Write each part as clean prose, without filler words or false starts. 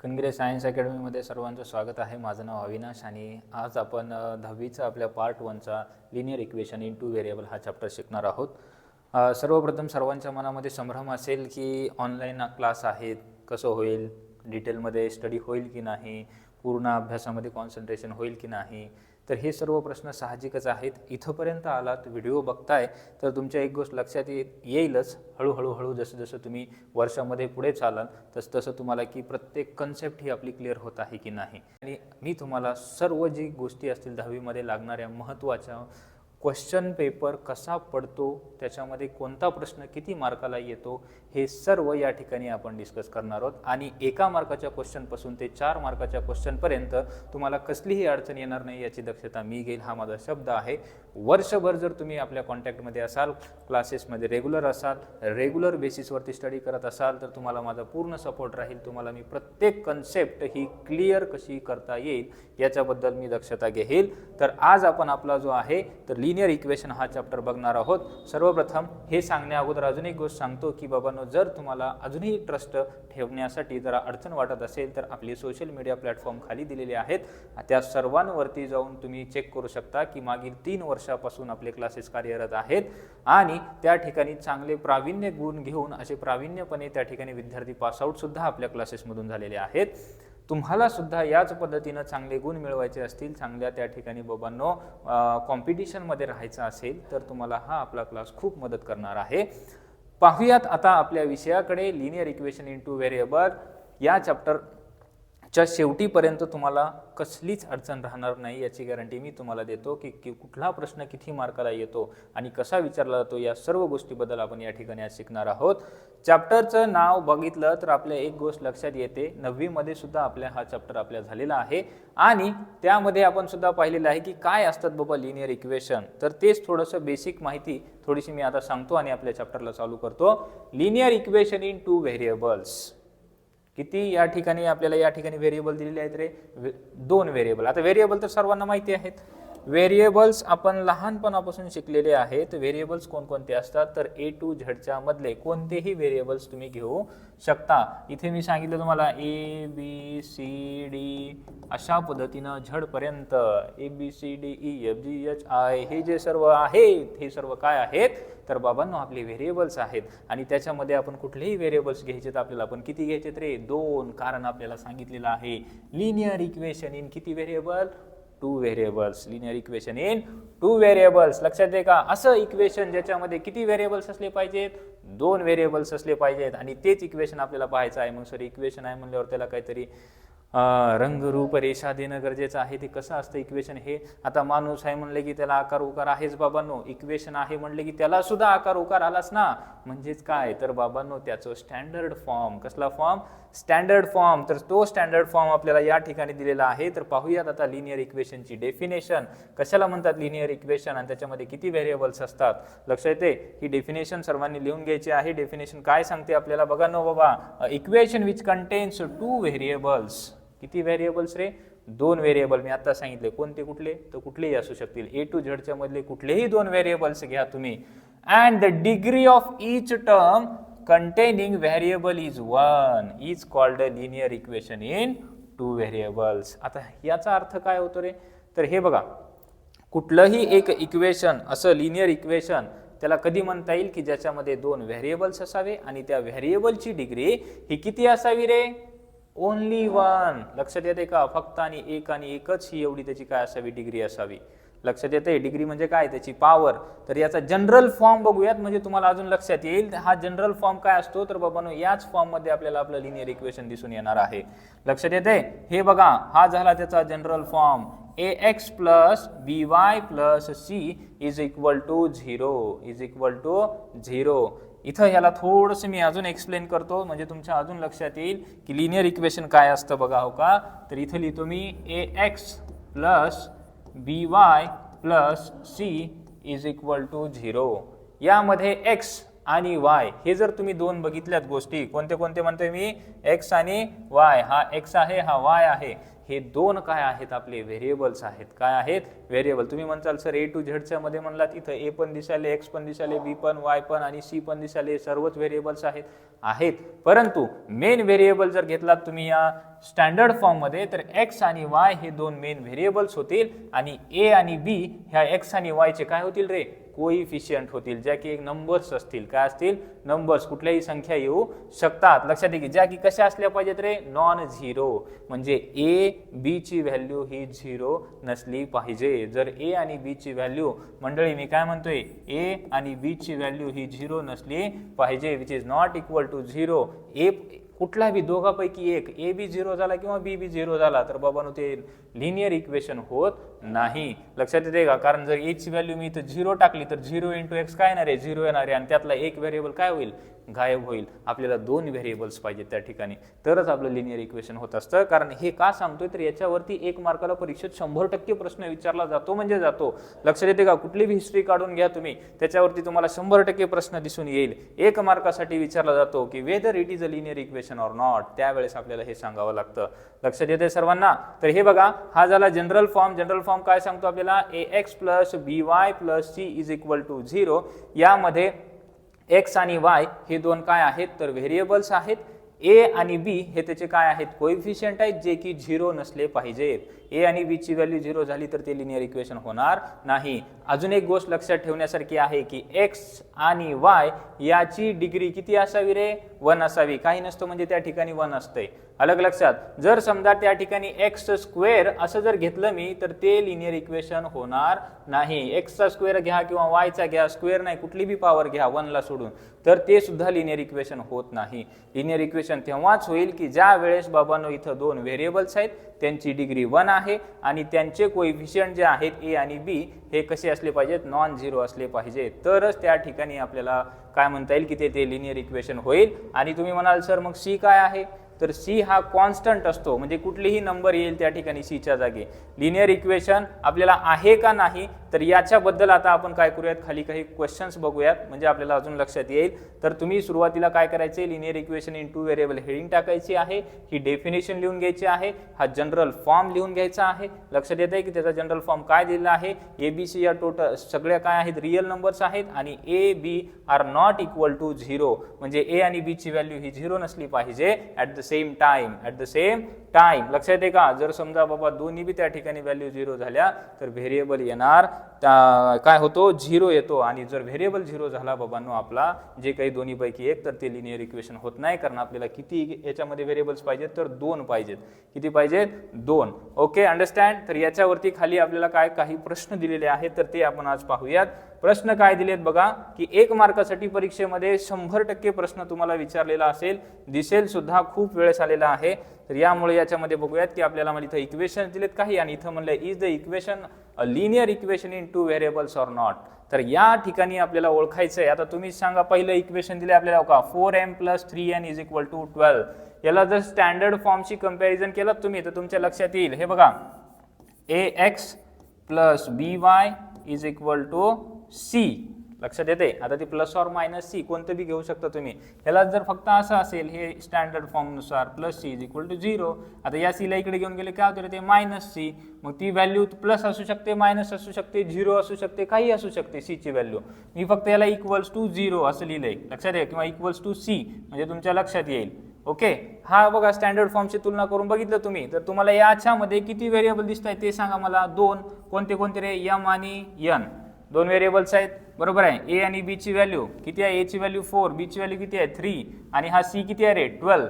कणगिरे science अकॅडमीमध्ये सर्वांचं स्वागत आहे. माझं नाव अविनाश आणि आज आपण 10वीचा आपल्या पार्ट 1चा linear equation in two variable हा चॅप्टर शिकणार आहोत. सर्वप्रथम सर्वांच्या मनामध्ये संभ्रम असेल की ऑनलाईन क्लास आहेत, कसं होईल, डिटेलमध्ये स्टडी होईल की नाही, पूर्ण अभ्यासामध्ये कॉन्सन्ट्रेशन होईल की नाही. तर हे सर्व प्रश्न साहजिकच आहेत. इथंपर्यंत आलात, व्हिडिओ बघताय तर तुमच्या एक गोष्ट लक्षात येईलच, हळूहळू जसं जसं तुम्ही वर्षामध्ये पुढे चालाल तसं तसं तुम्हाला की प्रत्येक कन्सेप्ट ही आपली क्लिअर होत आहे की नाही. आणि मी तुम्हाला सर्व जी गोष्टी असतील 10वीमध्ये लागणाऱ्या महत्त्वाच्या, क्वेश्चन पेपर कसा पडतो, त्याच्यामध्ये कोणता प्रश्न किती मार्काला येतो, हे सर्व या ठिकाणी आपण डिस्कस करणार आहोत. आणि 1 मार्काच्या क्वेश्चनपासून ते 4 मार्काच्या क्वेश्चनपर्यंत तुम्हाला कसलीही अडचण येणार नाही याची दक्षता मी घेईल, हा माझा शब्द आहे. वर्षभर जर तुम्ही आपल्या कॉन्टॅक्टमध्ये असाल, क्लासेसमध्ये रेग्युलर असाल, रेग्युलर बेसिसवरती स्टडी करत असाल तर तुम्हाला माझा पूर्ण सपोर्ट राहील. तुम्हाला मी प्रत्येक कन्सेप्ट ही क्लिअर कशी करता येईल याच्याबद्दल मी दक्षता घेईल. तर आज आपण आपला जो आहे तर लिनियर इक्वेशन हा चॅप्टर बघणार आहोत. सर्वप्रथम हे सांगण्या अगोदर अजून एक गोष्ट सांगतो की बाबांनो, जर तुम्हाला अजूनही ट्रस्ट ठेवण्यासाठी जरा अडचण वाटत असेल तर आपले सोशल मीडिया प्लॅटफॉर्म खाली दिलेले आहेत, त्या सर्वांवरती जाऊन तुम्ही चेक करू शकता की मागील 3 वर्षापासून आपले क्लासेस कार्यरत आहेत आणि त्या ठिकाणी चांगले प्रावीण्य गुण घेऊन असे प्रावीण्यपणे त्या ठिकाणी विद्यार्थी पासआउट सुद्धा आपल्या क्लासेसमधून झालेले आहेत. तुम्हाला सुद्धा याच पद्धतीनं चांगले गुण मिळवायचे असतील, चांगल्या त्या ठिकाणी बाबांनो कॉम्पिटिशनमध्ये राहायचं असेल तर तुम्हाला हा आपला क्लास खूप मदत करणार आहे. पाहूयात आता आपल्या विषयाकडे. Linear equation in two variable या चॅप्टरच्या शेवटीपर्यंत तुम्हाला कसलीच अडचण राहणार नाही याची गॅरंटी मी तुम्हाला देतो की कुठला प्रश्न किती मार्काला येतो आणि कसा विचारला जातो या सर्व गोष्टीबद्दल आपण या ठिकाणी आज शिकणार आहोत. चॅप्टरचं नाव बघितलं तर आपल्या एक गोष्ट लक्षात येते, 9वी मध्ये सुद्धा आपल्या हा चॅप्टर आपल्या झालेला आहे आणि त्यामध्ये आपण सुद्धा पाहिलेलं आहे की काय असतात बाबा लिनियर इक्वेशन. तर तेच थोडंसं बेसिक माहिती थोडीशी मी आता सांगतो आणि आपल्या चॅप्टरला चालू करतो. Linear equation in two variables. किती या ठिकाणी आपल्याला या ठिकाणी व्हेरिएबल दिलेले आहेत रे? 2 व्हेरिएबल. आता व्हेरिएबल तर सर्वांना माहिती आहेत. व्हेरिएबल्स आपण लहानपणापासून शिकलेले आहेत. व्हेरिएबल्स कोणकोणते असतात तर A to Z च्या मधले कोणतेही व्हेरिएबल्स तुम्ही घेऊ शकता. इथे मी सांगितलं तुम्हाला ABCD अशा पद्धतीनं Z पर्यंत ABCDEFGHI हे जे सर्व आहेत हे सर्व काय आहेत तर बाबांनो आपले व्हेरिएबल्स आहेत. आणि त्याच्यामध्ये आपण कुठलेही व्हेरिएबल्स घ्यायचे तर आपल्याला आपण किती घ्यायचे रे? 2. कारण आपल्याला सांगितलेलं आहे लिनियर इक्वेशन इन किती variable? 2 variables. Linear equation in 2 variables. लक्षात आहे का? असं इक्वेशन ज्याच्यामध्ये किती व्हेरिएबल्स असले पाहिजेत? 2 व्हेरिएबल्स असले पाहिजेत. आणि तेच इक्वेशन आपल्याला पाहायचं आहे. मग सर इक्वेशन आहे म्हणल्यावर त्याला काहीतरी रंगरूप रेषा देणं गरजेचं आहे. ते कसं असतं इक्वेशन हे? आता माणूस आहे म्हणले की त्याला आकार उकार आहेच बाबांनो. इक्वेशन आहे म्हणले की त्याला सुद्धा आकार उकार आलाच ना. म्हणजेच काय तर बाबांनो त्याचं स्टँडर्ड फॉर्म. कसला फॉर्म? Standard form. तर तो स्टँडर्ड फॉर्म आपल्याला या ठिकाणी दिलेला आहे. तर पाहूयात आता लिनियर इक्वेशनची डेफिनेशन. कशाला म्हणतात लिनियर इक्वेशन आणि त्याच्यामध्ये किती व्हेरिएबल्स असतात? लक्षात येते? ही डेफिनेशन सर्वांनी लिहून घ्यायची आहे. डेफिनेशन काय सांगते आपल्याला बघा ना बाबा. Equation which contains 2 variables. किती व्हेरिएबल्स रे? 2 व्हेरिएबल. मी आता सांगितले कोणते कुठले तर कुठलेही असू शकतील. A to Z च्या मधले कुठलेही 2 व्हेरिएबल्स घ्या तुम्ही. And the degree of each term containing variable is 1 is called a linear equation in 2 variables. आता याचा अर्थ काय होतो रे? तर हे बघा, कुठलंही एक इक्वेशन असं लिनियर इक्वेशन त्याला कधी म्हणता येईल की ज्याच्यामध्ये 2 व्हेरिएबल्स असावे आणि त्या व्हेरिएबलची डिग्री ही किती असावी रे? ओनली 1. लक्षात येते का? फक्त आणि एकच ही एवढी त्याची काय असावी? डिग्री असावी. लक्षात येते? डिग्री म्हणजे काय? त्याची पॉवर. तर याचा जनरल फॉर्म बघूयात म्हणजे तुम्हाला अजून लक्षात येईल. हा जनरल फॉर्म काय असतो तर बाबांनो याच फॉर्म मध्ये आपल्याला आपलं लिनियर इक्वेशन दिसून येणार आहे. लक्षात येते? हे बघा, हा झाला त्याचा general form. ax plus by plus c is equal to 0 इथं ह्याला थोडंसं मी अजून एक्सप्लेन करतो म्हणजे तुमच्या अजून लक्षात येईल की लिनियर इक्वेशन काय असतं बघा. हो का? तर इथं लिहितो मी ax plus by plus c is equal to 0. यामध्ये x आणि y हे जर तुम्ही 2 बघितल्यात गोष्टी, कोणते कोणते म्हणतोय मी? x आणि y. हा x आहे, हा y आहे. हे 2 काय आहेत? आपले व्हेरिएबल्स आहेत. काय आहेत? व्हेरिएबल. तुम्ही म्हणताल सर A to Z च्या मध्ये म्हणलात इथं A पण दिसाले, x पण दिसाले, b पण, y पण आणि c पण दिसाले, सर्वच व्हेरिएबल्स आहेत. परंतु मेन व्हेरिएबल जर घेतलात तुम्ही या स्टँडर्ड फॉर्ममध्ये, तर एक्स आणि वाय हे दोन मेन व्हेरिएबल्स होतील आणि ए आणि बी ह्या एक्स आणि वायचे काय होतील रे, कोइफिशियंट होतील, ज्या की एक नंबर्स असतील. काय असतील, नंबर्स, कुठल्याही संख्या येऊ शकतात. लक्षात घे, ज्या की कशा असल्या पाहिजेत रे, नॉन झिरो, म्हणजे ए बी ची व्हॅल्यू ही झिरो नसली पाहिजे. जर ए आणि बी ची व्हॅल्यू, मंडळी मी काय म्हणतोय, ए आणि बी ची व्हॅल्यू ही झिरो नसली पाहिजे, which is not equal to zero. A कुठला बी दोघापैकी एक, ए बी झिरो झाला किंवा बी बी झिरो झाला, तर बाबांनो ते लिनियर इक्वेशन होत नाही. लक्षात येते का, कारण जर ए ची व्हॅल्यू मी इथं झिरो टाकली तर झिरो इंटू एक्स काय येणार आहे, झिरो येणार आहे, आणि त्यातला एक व्हेरिएबल काय होईल, गायब होईल. आपल्याला दोन व्हेरिएबल्स पाहिजेत त्या ठिकाणी, तरच आपलं लिनियर इक्वेशन होत असतं. कारण हे का सांगतोय, तर याच्यावरती 1 मार्काला परीक्षेत 100% प्रश्न विचारला जातो म्हणजे जातो. लक्षात येते का, कुठली भी हिस्ट्री काढून घ्या तुम्ही, त्याच्यावरती तुम्हाला 100% प्रश्न दिसून येईल. 1 मार्कासाठी विचारला जातो की whether it is a linear equation or not, त्यावेळेस आपल्याला हे सांगावं लागतं. लक्षात येते सर्वांना. तर हे बघा, हा झाला जनरल फॉर्म. जनरल फॉर्म काय सांगतो आपल्याला, ax plus by plus c is equal to 0. यामध्ये एक्स आणि वाय हे दोन काय आहेत, तर व्हेरिएबल्स आहेत. ए आणि बी हे त्याचे काय आहेत, कोइफिशियंट आहेत, जे की झिरो नसले पाहिजेत. ए आणि बी ची व्हॅल्यू झिरो झाली तर ते लिनियर इक्वेशन होणार नाही. अजून एक गोष्ट लक्षात ठेवण्यासारखी आहे की एक्स आणि वाय याची डिग्री किती असावी रे, 1 असावी. काही नसतं म्हणजे त्या ठिकाणी 1 असतंय. अलग लक्षात. जर समजा त्या ठिकाणी एक्स स्क्वेअर असं जर घेतलं मी, तर ते लिनियर इक्वेशन होणार नाही. एक्सचा स्क्वेअर घ्या किंवा वायचा घ्या, स्क्वेअर नाही कुठली बी पॉवर घ्या 1 ला सोडून, तर ते सुद्धा लिनियर इक्वेशन होत नाही. लिनियर इक्वेशन तेव्हाच होईल की ज्या वेळेस बाबांनो इथं दोन व्हेरिएबल्स आहेत, त्यांची डिग्री 1 आहे आणि त्यांचे कोइफिशियंट जे आहेत ए आणि बी हे कसे असले पाहिजेत, नॉन झिरो असले पाहिजेत. तरच त्या ठिकाणी आपल्याला काय म्हणता येईल की ते लिनियर इक्वेशन होईल. आणि तुम्ही म्हणाल सर मग सी काय आहे, तर सी हा कॉन्स्टंट असतो, म्हणजे कुठलीही नंबर येईल त्या ठिकाणी सीच्या जागी. लिनियर इक्वेशन आपल्याला आहे का नाही, तर याच्याबद्दल आता आपण काय करूयात, खाली काही क्वेश्चन्स बघूयात, म्हणजे आपल्याला अजून लक्षात येईल. तर तुम्ही सुरुवातीला काय करायचे, linear equation in two variable heading टाकायची आहे, ही डेफिनेशन लिहून घ्यायची आहे, हा जनरल फॉर्म लिहून घ्यायचा आहे. लक्षात येत आहे की त्याचा जनरल फॉर्म काय दिलेला आहे, ए बी सी या टोटल सगळ्या काय आहेत, रिअल नंबर्स आहेत आणि a b are not equal to zero, म्हणजे ए आणि बी ची व्हॅल्यू ही झिरो नसली पाहिजे ॲट द सेम टाइम. लक्षात येते का, जर समजा बाबा दोन्ही बी त्या ठिकाणी व्हॅल्यू झिरो झाल्या तर व्हेरिएबल येणार काय होतो, झिरो येतो. आणि जर व्हेरिएबल झिरो झाला बाबांनो आपला जे काही दोन्ही पैकी एक, तर ते लिनियर इक्वेशन होत नाही. कारण आपल्याला किती याच्यामध्ये व्हेरिएबल्स पाहिजेत, तर 2 पाहिजेत. किती पाहिजेत, 2. Okay, understand. तर याच्यावरती खाली आपल्याला काय काही प्रश्न दिलेले आहेत, तर ते आपण आज पाहूयात. प्रश्न काय दिलेत बघा, की 1 मार्कासाठी परीक्षेमध्ये 100% प्रश्न तुम्हाला विचारलेला दिसेल सुद्धा, खूप वेळेस आलेला आहे. तर यामुळे याच्यामध्ये बघूयात की आपल्याला इथं इक्वेशन दिलेत काही, आणि इथं म्हणलं is the equation a linear equation in two variables or not. तर या ठिकाणी आपल्याला ओळखायचं आहे. आता तुम्ही सांगा, पहिलं इक्वेशन दिले आपल्याला का, 4m + 3n = 12. याला जर स्टँडर्ड फॉर्मशी कंपॅरिझन केलं तुम्ही, तर तुमच्या लक्षात येईल. हे बघा, ax + by = c. लक्षात येते. आता ती प्लस ऑर मायनस सी कोणतं बी घेऊ शकता तुम्ही. ह्याला जर फक्त असं असेल, हे स्टँडर्ड फॉर्म नुसार प्लस सी = 0. आता या सीला इकडे घेऊन गेले काय होते, ते मायनस सी. मग ती व्हॅल्यू प्लस असू शकते, मायनस असू शकते, 0 असू शकते, काही असू शकते सी ची व्हॅल्यू. मी फक्त याला =0 असं लिहिलंय, लक्षात आहे, किंवा =c म्हणजे तुमच्या लक्षात येईल. ओके, हा बघा स्टँडर्ड फॉर्मची तुलना करून बघितलं तुम्ही, तर तुम्हाला याच्यामध्ये किती व्हेरिएबल दिसत आहेत ते सांगा मला. 2. कोणते कोणते रे, m आणि n. 2 व्हेरिएबल्स आहेत, बरोबर आहे. ए आणि बी ची व्हॅल्यू किती आहे, ए ची व्हॅल्यू 4, बी ची व्हॅल्यू किती आहे 3, आणि हा सी किती आहे रे 12.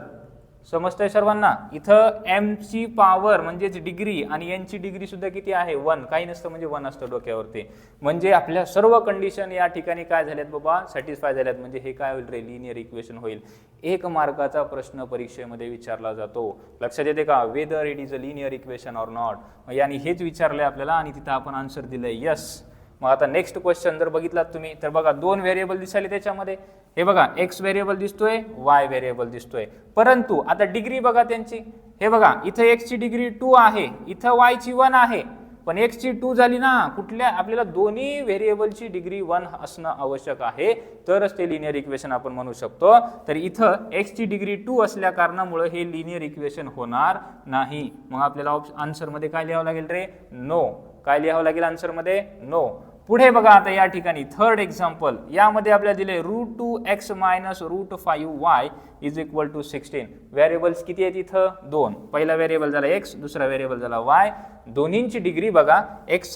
समजतंय सर्वांना. इथं एम ची पॉवर म्हणजेच डिग्री आणि एन ची डिग्री सुद्धा किती आहे 1. काही नसतं म्हणजे 1 असतं डोक्यावरती. म्हणजे आपल्या सर्व कंडिशन या ठिकाणी काय झाल्यात बाबा, सॅटिस्फाय झाल्यात. म्हणजे हे काय होईल रे, लिनियर इक्वेशन होईल. 1 मार्काचा प्रश्न परीक्षेमध्ये विचारला जातो. लक्षात येते का, whether it is a linear equation or not. यानी हेच विचारलंय आपल्याला आणि तिथं आपण आन्सर दिलंय यस. मग आता नेक्स्ट क्वेश्चन जर बघितलात तुम्ही, तर बघा 2 व्हेरिएबल दिसायले त्याच्यामध्ये. हे बघा, एक्स व्हेरिएबल दिसतोय, वाय व्हेरिएबल दिसतोय, परंतु आता डिग्री बघा त्यांची. हे बघा, इथं एक्स ची डिग्री 2 आहे, इथं वाय ची 1 आहे, पण एक्स ची 2 झाली ना. कुठल्या, आपल्याला दोन्ही व्हेरिएबलची डिग्री 1 असणं आवश्यक आहे, तरच ते लिनियर इक्वेशन आपण म्हणू शकतो. तर इथं एक्स ची डिग्री 2 असल्या कारणामुळे हे लिनियर इक्वेशन होणार नाही. मग आपल्याला आन्सर मध्ये काय लिहावं लागेल रे, नो. काय लिहावं लागेल आन्सर मध्ये, नो. पुढे बघा आता या ठिकाणी थर्ड एक्झाम्पल, यामध्ये आपल्याला दिले √2x minus √5y is equal to 16. Variables किती आहेत इथं? 2. पहिला व्हेरिएबल झाला x, दुसरा व्हेरिएबल झाला y. दोन्हींची डिग्री बघा, x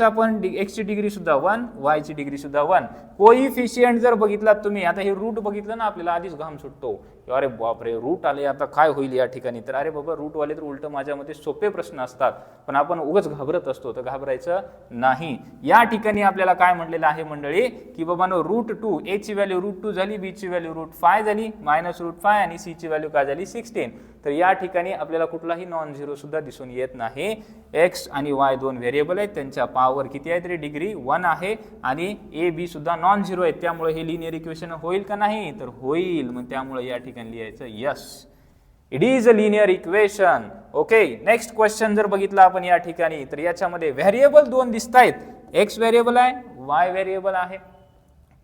ची डिग्री सुद्धा 1, y ची डिग्री सुद्धा 1. कोइफिशियंट जर बघितलात तुम्ही, आता हे रूट बघितलं ना, आपल्याला आधीच घाम सुटतो, अरे बापरे रूट आले आता काय होईल या ठिकाणी. तर अरे बाबा रूट वाले तर उलट माझ्या मते सोपे प्रश्न असतात, पण आपण उगाच घाबरत असतो, तर घाबरायचं नाही. या ठिकाणी आपल्याला काय म्हटलेलं आहे मंडळी की बाबांनो √2, a ची व्हॅल्यू √2 झाली, b ची व्हॅल्यू √5 झाली, -√5 आणि c ची व्हॅल्यू काय झाली 16. तर या ठिकाणी आपल्याला कुठलाही नॉन झिरो सुद्धा दिसून येत नाही. x आणि y दोन व्हेरिएबल आहेत, त्यांच्या पॉवर किती आहे तरी डिग्री 1 आहे आणि a b सुद्धा नॉन झिरो आहेत, त्यामुळे हे लिनियर इक्वेशन होईल का नाही? तर होईल. मग त्यामुळे या ठिकाणी लिहायचं yes, it is a linear equation. Okay, next question जर बघितला आपण या ठिकाणी, तर याच्यामध्ये व्हेरिएबल दोन दिसत आहेत, x व्हेरिएबल आहे, y व्हेरिएबल आहे,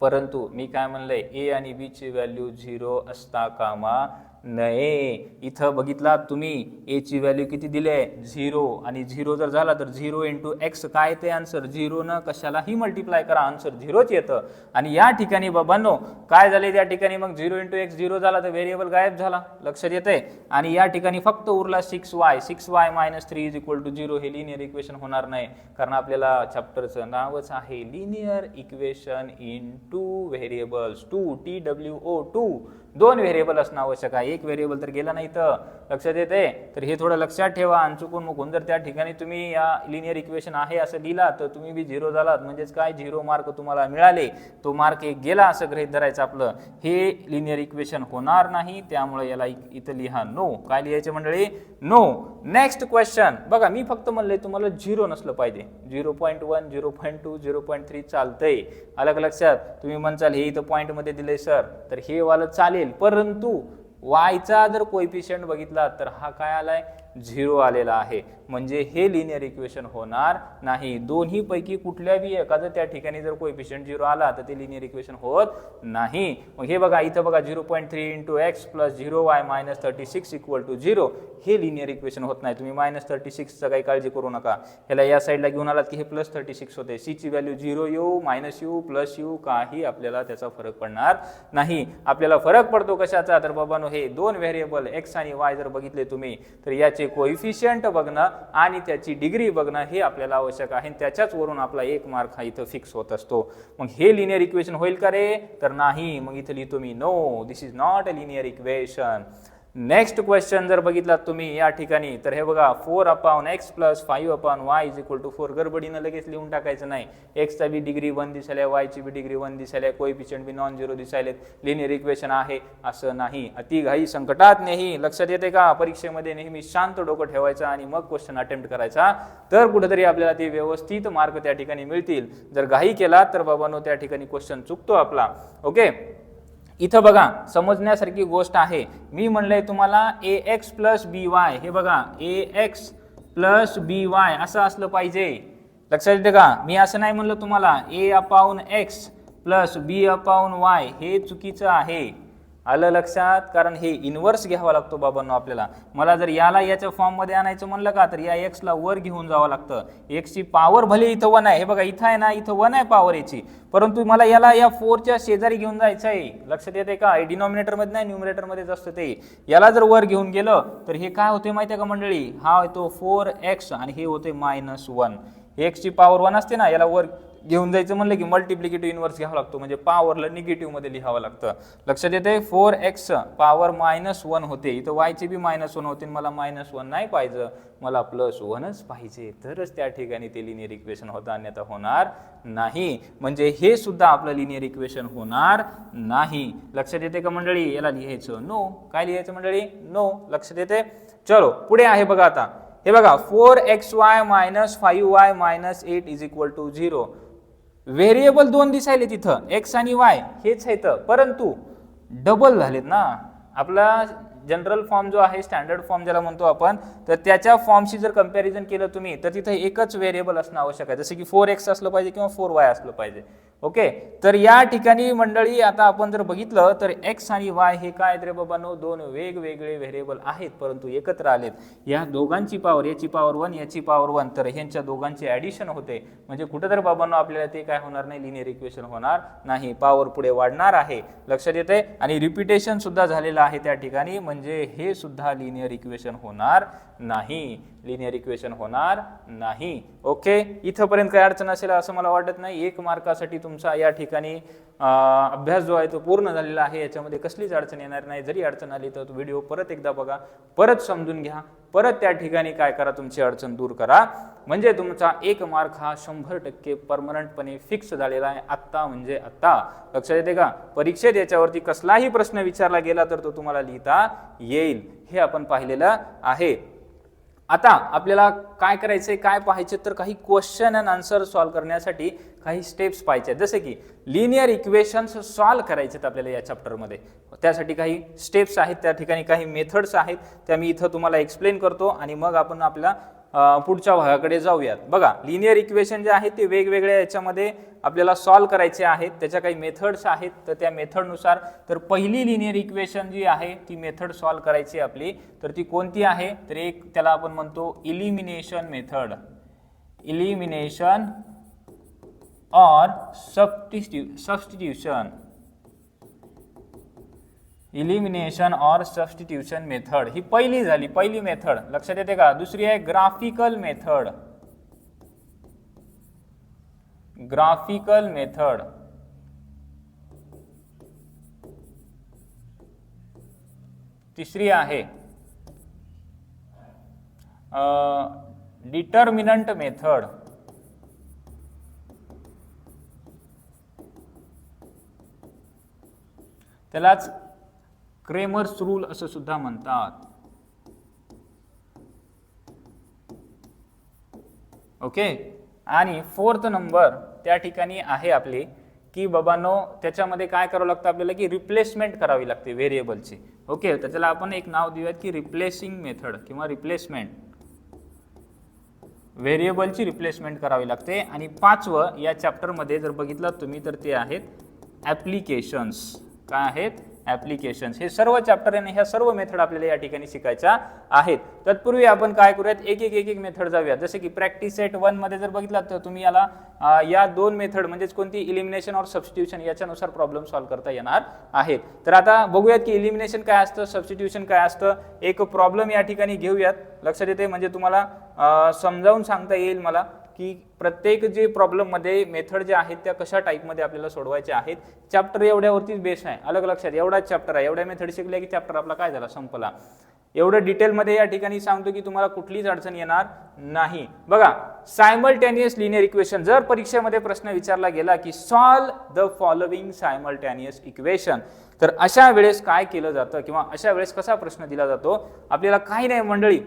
परंतु मी काय म्हणलंय a आणि b ची व्हॅल्यू 0 असता कामा नये. इथं बघितला तुम्ही a ची व्हॅल्यू किती दिली आहे 0, आणि 0 जर झाला तर 0 × x काय ते आन्सर 0 न कशालाही मल्टिप्लाय करा, आन्सर 0च येतं. आणि या ठिकाणी बाबांनो काय झाले त्या ठिकाणी, मग 0 × x 0 झाला तर व्हेरिएबल गायब झाला, लक्षात येते. आणि या ठिकाणी फक्त उरला 6y, 6y - 3 = 0. हे लिनियर इक्वेशन होणार नाही, कारण आपल्याला चॅप्टरचं नावच आहे linear equation in two variables, 2 TWO2. दोन व्हेरिएबल असणं आवश्यक आहे, एक व्हेरिएबल तर गेला नाही तर, लक्षात येते. तर हे थोडं लक्षात ठेवा. आणि चुकून मुकून जर त्या ठिकाणी तुम्ही या लिनियर इक्वेशन आहे असं लिहिला तर तुम्ही बी 0 झालात, म्हणजेच काय 0 मार्क तुम्हाला मिळाले, तो मार्क एक गेला असं गृहीत धरायचं आपलं. हे लिनियर इक्वेशन होणार नाही, त्यामुळे याला इथं लिहा नो. काय लिहायचे मंडळी? नो. नेक्स्ट क्वेश्चन बघा, मी फक्त म्हणलंय तुम्हाला 0 नसलं पाहिजे, 0.1 0.2 0.3 चालतंय, अलग लक्षात. तुम्ही म्हणचाल हे इथं पॉईंट मध्ये दिलंय सर, तर हे वाला चालेल, परंतु वायचा जर कोएफिशियंट बघितला तर हा काय आलाय 0 आलेला आहे, म्हणजे हे लिनियर इक्वेशन होणार नाही. दोन्ही पैकी कुठल्याही एखादं त्या ठिकाणी जर कोएफिशियंट 0 आला तर ते लिनियर इक्वेशन होत नाही. मग हे बघा इथं बघा 0.3 × x + 0y - 36 = 0. हे लिनियर इक्वेशन होत नाही. तुम्ही -36 चा काही काळजी करू नका, ह्याला या साईडला घेऊन आलात की हे +36 होते. c ची व्हॅल्यू 0 येऊ -u +u काही आपल्याला त्याचा फरक पडणार नाही. आपल्याला फरक पडतो कशाचा? तर बाबांनो हे दोन व्हेरिएबल x आणि y जर बघितले तुम्ही तर याचे कोएफिशियंट बघणं आणि त्याची डिग्री बघणं हे आपल्याला आवश्यक आहे, त्याच्याच वरून आपला 1 मार्क हा इथं फिक्स होत असतो. मग हे लिनियर इक्वेशन होईल का रे? तर नाही. मग इथं लिहितो me know, this is not a linear equation. Next question जर बघितलात तुम्ही या ठिकाणी तर हे बघा 4/x + 5/y = 4. गडबडीनं लगेच लिहून टाकायचं नाही. x चा बी डिग्री 1 दिसायला, y ची बी डिग्री 1 दिसायला, कोएफिशियंट बी नॉन झिरो दिसायलेत, लिनियर इक्वेशन आहे असं नाही. अति घाई संकटात नाही, लक्षात येते का? परीक्षेमध्ये नेहमी शांत डोकं ठेवायचं आणि मग क्वेश्चन अटेम्प्ट करायचा, तर कुठेतरी आपल्याला ते व्यवस्थित मार्क त्या ठिकाणी मिळतील. जर घाई केला तर बाबांनो त्या ठिकाणी क्वेश्चन चुकतो आपला. ओके, इथं बघा समजण्यासारखी गोष्ट आहे. मी म्हणलंय तुम्हाला ax + by, हे बघा ax + by असं असलं पाहिजे, लक्षात येते का? मी असं नाही म्हणलं तुम्हाला a/x + b/y, हे चुकीचं आहे, आलं लक्षात? कारण हे इन्व्हर्स घ्यावा लागतो बाबांनो आपल्याला. मला जर याला याच्या फॉर्म मध्ये आणायचं म्हणलं का तर या x ला वर घेऊन जावं लागतं. x ची पॉवर भले इथं 1 आहे, हे बघा इथं आहे ना, इथं 1 आहे पॉवर याची, परंतु मला याला या 4 च्या शेजारी घेऊन जायचं आहे, लक्षात येते का? डिनॉमिनेटर मध्ये नाही, न्यूमरेटर मध्येच असतं ते. याला जर वर घेऊन गेलं तर हे काय होते माहिती आहे का मंडळी? हा येतो 4x आणि हे होते -1. x ची पॉवर 1 असते ना, याला वर घेऊन जायचं म्हणलं की मल्टिप्लिकेटिव्ह इन्व्हर्स घ्यावा लागतो, म्हणजे पॉवरला निगेटिव्ह मध्ये लिहावं लागतं, लक्षात येते. 4x पॉवर -1 होते, इथं y ची बी -1 होते, मला -1 नाही पाहिजे, मला +1च पाहिजे, तरच त्या ठिकाणी ते लिनियर इक्वेशन होतं, अन्यथा होणार नाही. म्हणजे हे सुद्धा आपलं लिनियर इक्वेशन होणार नाही, लक्षात येते का मंडळी? याला लिहायचं नो. काय लिहायचं मंडळी? नो, लक्षात येते. चलो पुढे आहे बघा आता, हे बघा 4xy - 5y - 8 = 0. व्हेरिएबल दोन दिसायले तिथं, x आणि y हेच आहेत, परंतु डबल झालेत ना. आपला जनरल फॉर्म जो आहे, स्टँडर्ड फॉर्म ज्याला म्हणतो आपण, तर त्याच्या फॉर्मशी जर कंपॅरिझन केलं तुम्ही तर तिथे एकच व्हेरिएबल असणं आवश्यक आहे, जसं की 4x असलं पाहिजे किंवा 4y असलं पाहिजे. ओके, तर या ठिकाणी मंडळी आता आपण जर बघितलं तर एक्स आणि वाय हे काय रे बाबांनो, दोन वेगवेगळे व्हेरिएबल आहेत परंतु एकत्र आलेत. या दोघांची पॉवर, याची पॉवर 1 याची पॉवर 1, तर ह्यांच्या दोघांचे ॲडिशन होते म्हणजे कुठं तर बाबांनो आपल्याला ते काय होणार नाही, लिनियर इक्वेशन होणार नाही, पॉवर पुढे वाढणार आहे. लक्षात येते. आणि रिपिटेशन सुद्धा झालेलं आहे त्या ठिकाणी म्हणजे हे सुद्धा लिनियर इक्वेशन होणार नाही, लिनियर इक्वेशन होणार नाही. ओके, इथपर्यंत काही अडचण असेल असं मला वाटत नाही. 1 मार्कासाठी तुमचा या ठिकाणी अभ्यास जो आहे तो पूर्ण झालेला आहे, याच्यामध्ये कसलीच अडचण येणार नाही. जरी अडचण आली तर व्हिडिओ परत एकदा बघा, परत समजून घ्या, परत त्या ठिकाणी काय करा, तुमची अडचण दूर करा, म्हणजे तुमचा 1 मार्क हा 100% परमनंटपणे फिक्स झालेला आहे आत्ता म्हणजे आत्ता. लक्षात येते का. परीक्षेत याच्यावरती कसलाही प्रश्न विचारला गेला तर तो तुम्हाला लिहिता येईल, हे आपण पाहिलेलं आहे. आता आपल्याला काय करायचंय, काय पाहायचे तर काही क्वेश्चन अँड आन्सर सॉल्व्ह करण्यासाठी काही स्टेप्स पाहायचे, जसे की लिनियर इक्वेशन्स सॉल्व्ह करायचे आपल्याला या चॅप्टरमध्ये. त्यासाठी काही स्टेप्स आहेत, त्या ठिकाणी काही मेथड्स आहेत, त्या मी इथं तुम्हाला एक्सप्लेन करतो आणि मग आपण आपल्या पुढच्या भागाकडे जाऊयात. बघा, लिनियर इक्वेशन जे आहेत ते वेगवेगळ्या याच्यामध्ये आपल्याला सॉल्व्ह करायचे आहेत, त्याच्या काही मेथड्स आहेत, तर त्या मेथडनुसार तर पहिली लिनियर इक्वेशन जी आहे ती मेथड सॉल्व्ह करायची आपली, तर ती कोणती आहे तर एक त्याला आपण म्हणतो इलिमिनेशन मेथड, इलिमिनेशन और सबस्टिट्यूशन, इलिमिनेशन और सबस्टिट्यूशन मेथड ही पहिली झाली, पहिली मेथड. लक्षात येते का. दुसरी आहे ग्राफिकल मेथड, ग्राफिकल मेथड. तिसरी आहे डिटर्मिनंट मेथड, त्यालाच क्रेमर्स रूल असं सुद्धा म्हणतात. ओके, आणि 4th नंबर त्या ठिकाणी आहे आपली की बाबांनो त्याच्यामध्ये काय करावं लागतं आपल्याला की रिप्लेसमेंट करावी लागते व्हेरिएबलची. ओके, तर त्याला आपण एक नाव देऊयात की रिप्लेसिंग मेथड किंवा रिप्लेसमेंट, व्हेरिएबलची रिप्लेसमेंट करावी लागते. आणि 5वं या चॅप्टरमध्ये जर बघितलं तुम्ही तर ते आहेत ॲप्लिकेशन्स. काय आहेत ॲप्लिकेशन्स. हे सर्व चॅप्टर आणि ह्या सर्व मेथड आपल्याला या ठिकाणी शिकायच्या आहेत. तत्पूर्वी आपण काय करूयात, एक एक मेथड जाऊयात. जसे की प्रॅक्टिस सेट 1 मध्ये जर बघितलं तर तुम्ही याला या 2 मेथड म्हणजेच कोणती इलिमिनेशन और सबस्टिट्यूशन याच्यानुसार प्रॉब्लेम सॉल्व्ह करता येणार आहेत. तर आता बघूयात की इलिमिनेशन काय असतं, सबस्टिट्यूशन काय असतं. एक प्रॉब्लेम या ठिकाणी घेऊयात. लक्षात येते म्हणजे तुम्हाला समजावून सांगता येईल मला की प्रत्येक जे प्रॉब्लेममध्ये मेथड जे आहेत त्या कशा टाईपमध्ये आपल्याला सोडवायचे आहेत. चॅप्टर एवढ्यावरतीच बेस आहे, अलग लक्षात. एवढाच चॅप्टर आहे, एवढ्या मेथड शिकल्या की चॅप्टर आपला काय झाला, संपला. एवढं डिटेलमध्ये या ठिकाणी सांगतो की तुम्हाला कुठलीच अडचण येणार नाही. बघा, सायमल्टेनियस लिनियर इक्वेशन, जर परीक्षेमध्ये प्रश्न विचारला गेला की solve the following simultaneous equation, तर अशा वेळेस काय केलं जातं किंवा अशा वेळेस कसा प्रश्न दिला जातो. आपल्याला काही नाही मंडळी,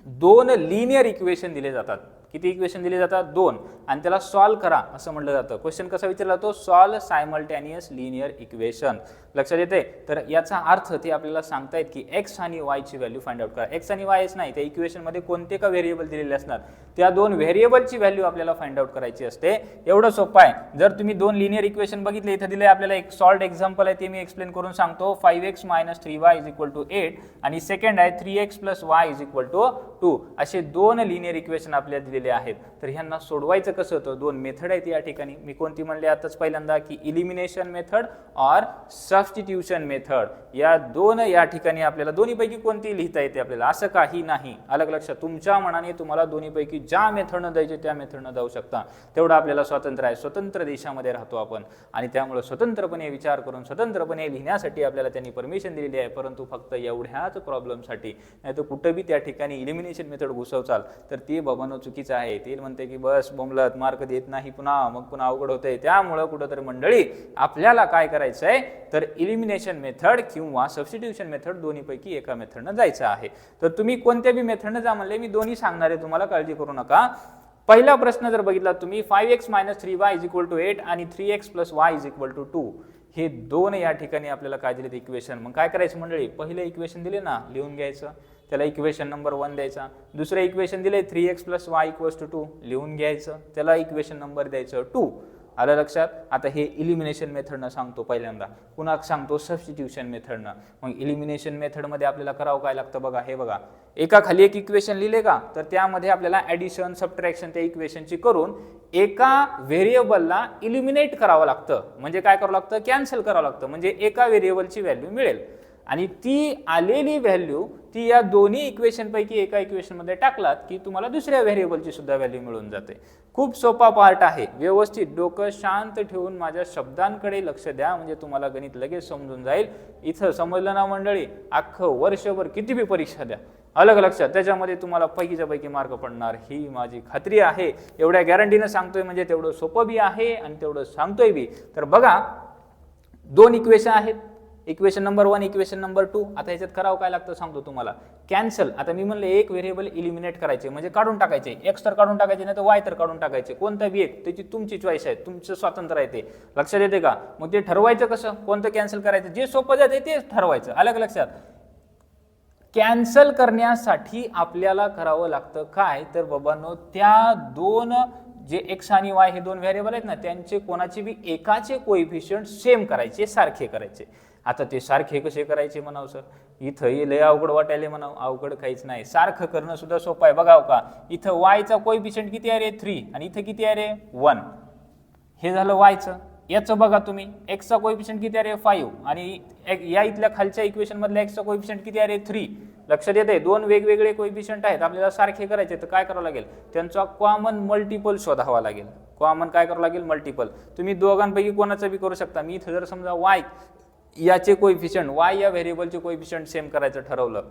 2 लिनियर इक्वेशन दिले जातात. किती इक्वेशन दिले जातात, 2, आणि त्याला सॉल्व्ह करा असं म्हटलं जातं. क्वेश्चन कसा विचारला जातो, सॉल्व सायमल्टेनियस लिनियर इक्वेशन. लक्षात येते. तर याचा अर्थ ते आपल्याला सांगतायत की एक्स आणि वाय ची व्हॅल्यू फाइंड आउट करा. एक्स आणि वायच नाही, त्या इक्वेशन मध्ये कोणते का व्हेरिएबल दिलेले असणार, त्या 2 व्हेरिएबलची व्हॅल्यू आपल्याला फाइंड आउट करायची असते. एवढं सोपं आहे. जर तुम्ही 2 लिनियर इक्वेशन बघितले, इथे दिले आपल्याला एक सॉल्व्ड एक्झाम्पल आहे, ते मी एक्सप्लेन करून सांगतो. 5x - 3y = 8 आणि सेकंड आहे 3x + y = 2. असे 2 लिनियर इक्वेशन आपल्याला दिलेले आहेत. तर ह्यांना सोडवायचं कसं होतं, 2 मेथड आहेत या ठिकाणी. मी कोणती म्हणले आताच पहिल्यांदा की इलिमिनेशन मेथड और सबस्टिट्यूशन मेथड. या 2 या ठिकाणी आपल्याला दोन्हीपैकी कोणती लिहिता येते आपल्याला, असं काही नाही. अलग लक्षात, तुमच्या मनाने तुम्हाला दोन्हीपैकी ज्या मेथडनं द्यायचे त्या मेथडनं जाऊ शकता. तेवढं आपल्याला स्वातंत्र्य आहे. स्वतंत्र देशामध्ये राहतो आपण आणि त्यामुळे स्वतंत्रपणे विचार करून स्वतंत्रपणे लिहिण्यासाठी आपल्याला त्यांनी परमिशन दिलेली आहे. परंतु फक्त एवढ्याच प्रॉब्लेमसाठी, नाही तर कुठं बी त्या ठिकाणी इलिमिनेशन मेथड घुसवचाल तर ते बाबांनो चुकीचं आहे. ते म्हणते की बस बोंबलत मार्क देत नाही पुन्हा, मग पुन्हा अवघड होतंय. त्यामुळं कुठंतरी मंडळी आपल्याला काय करायचंय तर इलिमिनेशन मेथड किंवा सबस्टिट्यूशन मेथड दोन्हीपैकी एका मेथडनं जायचं आहे. तर तुम्ही कोणत्या बी मेथडनं जा म्हणले, मी दोन्ही सांगणार आहे तुम्हाला, काळजी करू नका. पहिला प्रश्न जर बघितला तुम्ही, 5x - 3y = 8 आणि 3x + y = 2, हे 2 या ठिकाणी आपल्याला काय दिले इक्वेशन. मग काय करायचं मंडळी, पहिले इक्वेशन दिले ना, लिहून घ्यायचं, त्याला इक्वेशन नंबर 1 द्यायचा. दुसरे इक्वेशन दिले 3x + y = 2, लिहून घ्यायचं, त्याला इक्वेशन नंबर द्यायचं 2. आलं लक्षात. आता हे इलिमिनेशन मेथडनं सांगतो पहिल्यांदा, पुन्हा सांगतो सबस्टिट्यूशन मेथडनं. मग इलिमिनेशन मेथडमध्ये आपल्याला करावं काय लागतं बघा, हे बघा एका खाली एक इक्वेशन लिहिले का, तर त्यामध्ये आपल्याला ॲडिशन सबट्रॅक्शन त्या इक्वेशनची करून एका व्हेरिएबलला इलिमिनेट करावं लागतं. म्हणजे काय करावं लागतं, कॅन्सल करावं लागतं, म्हणजे एका व्हेरिएबलची व्हॅल्यू मिळेल. आणि ती आलेली व्हॅल्यू ती या दोन्ही इक्वेशन पैकी एका इक्वेशन मध्ये टाकलात की तुम्हाला दुसऱ्या व्हेरिएबलची सुद्धा व्हॅल्यू मिळून जाते. खूप सोपा पार्ट आहे. व्यवस्थित डोकं शांत ठेवून माझ्या शब्दांकडे लक्ष द्या, म्हणजे तुम्हाला गणित लगेच समजून जाईल. इथं समजलं ना मंडळी, अख्खं वर्षभर किती बी परीक्षा द्या, अलग लक्षात त्याच्यामध्ये तुम्हाला पैकीच्या पैकी मार्क पडणार ही माझी खात्री आहे. एवढ्या गॅरंटीनं सांगतोय म्हणजे तेवढं सोपं बी आहे आणि तेवढं सांगतोय बी. तर बघा, दोन इक्वेशन आहेत, इक्वेशन नंबर 1, इक्वेशन नंबर 2. आता याच्यात करावं काय लागतं सांगतो तुम्हाला, कॅन्सल. आता मी म्हणलं एक व्हेरिएबल इलिमिनेट करायचे म्हणजे काढून टाकायचे, एक्स तर काढून टाकायचे नाही तर वाय तर काढून टाकायचे, कोणता बी एक, त्याची तुमची चॉईस आहे, तुमचं स्वातंत्र्य आहे, ते लक्षात येते का. मग ते ठरवायचं कसं, कोणतं कॅन्सल करायचं, जे सोपं जाते ते ठरवायचं. अलग लक्षात. कॅन्सल करण्यासाठी आपल्याला करावं लागतं काय, तर बाबांनो त्या दोन जे एक्स आणि वाय हे दोन व्हेरिएबल आहेत ना, त्यांचे कोणाचे बी एकाचे कोएफिशियंट सेम करायचे, सारखे करायचे. आता ते सारखे कसे करायचे म्हणाव सर, इथं लय अवघड वाटायले म्हणाव. अवघड काहीच नाही, सारखं करणं सुद्धा सोपं आहे. बघाव का, इथं वायचा कोएफिशियंट किती आहे रे, 3, आणि इथं किती आहे रे, 1. हे झालं वायचं. याचं बघा तुम्ही, एक्सचा कोएफिशियंट किती आहे रे, 5, आणि या इथल्या खालच्या इक्वेशन मधल्या एक्सचा कोएफिशियंट किती आहे रे, 3. लक्षात येते, दोन वेगवेगळे कोएफिशियंट आहेत, आपल्याला सारखे करायचे. तर काय करावं लागेल, त्यांचा कॉमन मल्टिपल शोधावा लागेल. कॉमन काय करावं लागेल, मल्टिपल. तुम्ही दोघांपैकी कोणाचं बी करू शकता. मी इथं जर समजा वाय याचे कोएफिशियंट, वाय या व्हेरिएबलचे कोएफिशियंट सेम करायचं ठरवलं,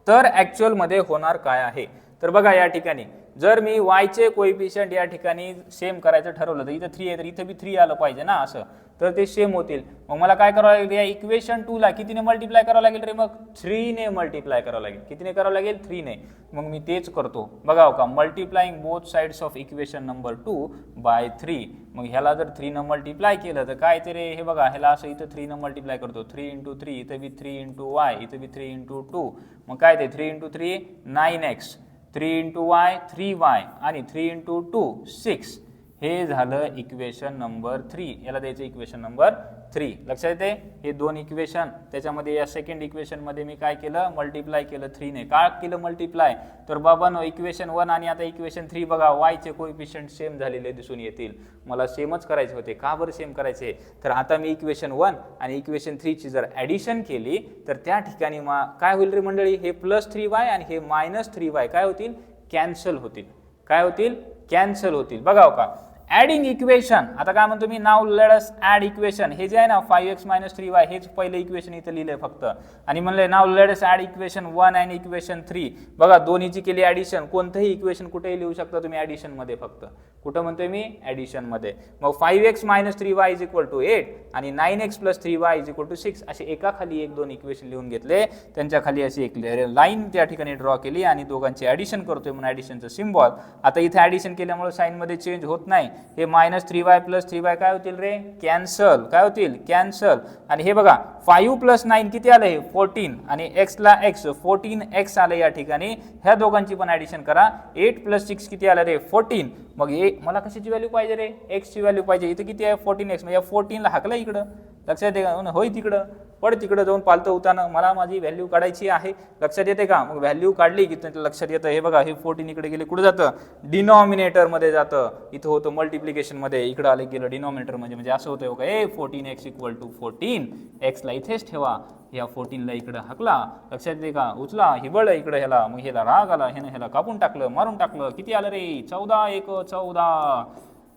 तर ऍक्च्युअल मध्ये होणार काय आहे, तर बघा या ठिकाणी जर मी वायचे कोएफिशियंट या ठिकाणी सेम करायचं ठरवलं, तर इथं 3 आहे तर इथं बी 3 आलं पाहिजे ना, असं तर ते सेम होतील. मग मला काय करावं लागेल, या इक्वेशन 2 ला कितीने मल्टिप्लाय करावं लागेल रे, मग 3 ने मल्टिप्लाय करावं लागेल. कितीने करावं लागेल, 3 ने. मग मी तेच करतो बघा का, multiplying both sides of equation number 2 by 3. मग ह्याला जर 3 न मल्टिप्लाय केलं तर काय ते रे, हे बघा ह्याला असं इथं 3 न मल्टिप्लाय करतो, 3 × 3, इथं बी 3 × वाय, इथं बी 3 × 2. मग काय ते 3 × 3 9x, 3 × y 3y, आणि 3 × 2 6. हे झालं इक्वेशन नंबर 3. याला द्यायचं इक्वेशन नंबर 3. लक्षात येते, हे दोन इक्वेशन. त्याच्यामध्ये या सेकंड इक्वेशन मध्ये मी काय केलं, मल्टिप्लाय केलं 3 ने. काय केलं मल्टिप्लाय, तर बाबांनो इक्वेशन 1 आणि आता इक्वेशन 3 बघा, y चे कोएफिशियंट सेम झालेले दिसून येतील. मला सेमच करायचे होते. का बरं सेम करायचे, तर आता मी इक्वेशन 1 आणि इक्वेशन 3 ची जर ऍडिशन केली तर त्या ठिकाणी काय होईल रे मंडळी, हे +3y आणि हे -3y काय होतील, कॅन्सल होतील. काय होतील, कॅन्सल होतील. बघाव का, ऍडिंग इक्वेशन. आता काय म्हणतो मी, now let us add equation. हे जे आहे ना 5x - 3y, हेच पहिलं इक्वेशन इथं लिहिलंय फक्त, आणि म्हणलंय now let us add equation 1 आणि इक्वेशन 3. बघा दोन्हीची केली ऍडिशन. कोणतंही इक्वेशन कुठेही लिहू शकता तुम्ही ऍडिशन मध्ये, फक्त कुठं म्हणतोय मी, ऍडिशन मध्ये. मग 5x - 3y = 8 आणि 9x + 3y = 6 असे एका खाली एक दोन इक्वेशन लिहून घेतले. त्यांच्या खाली अशी एक लाईन त्या ठिकाणी ड्रॉ केली आणि दोघांची ऍडिशन करतोय म्हणून ऍडिशनचं सिम्बॉल. आता इथे ऍडिशन केल्यामुळे साइन मध्ये चेंज होत नाही. हे -3y + 3y काय होतील रे, कॅन्सल. काय होतील, कॅन्सल. आणि हे बघा 5 + 9 किती आलं, हे 14, आणि x ला x 14x आलं या ठिकाणी. ह्या दोघांची पण ऍडिशन करा. 8 + 6 किती आलं रे, 14. मग मला कशाची व्हॅल्यू पाहिजे रे, x ची व्हॅल्यू पाहिजे. इथं किती आहे, 14x. म्हणजे 14 ला हाकला इकडं. लक्षात येते का, होय तिकडं पड, तिकडं जाऊन पालतं होताना मला माझी व्हॅल्यू काढायची आहे. लक्षात येते का, मग व्हॅल्यू काढली की लक्षात येतं. हे बघा, हे 14 इकडे गेले, कुठे जातं, डिनॉमिनेटर मध्ये जातं. इथं होतं मल्टिप्लिकेशन मध्ये, इकडे आले गेलं डिनॉमिनेटर म्हणजे असं होतं बघा, 14x = 14. x ला इथेच ठेवा, या 14 ला इकडे हाकला. लक्षात येते का, उचला हिबळ इकडे ह्याला. मग ह्याला राग आला, ह्याला कापून टाकलं, मारून टाकलं. किती आलं रे, 14 × 1 = 14.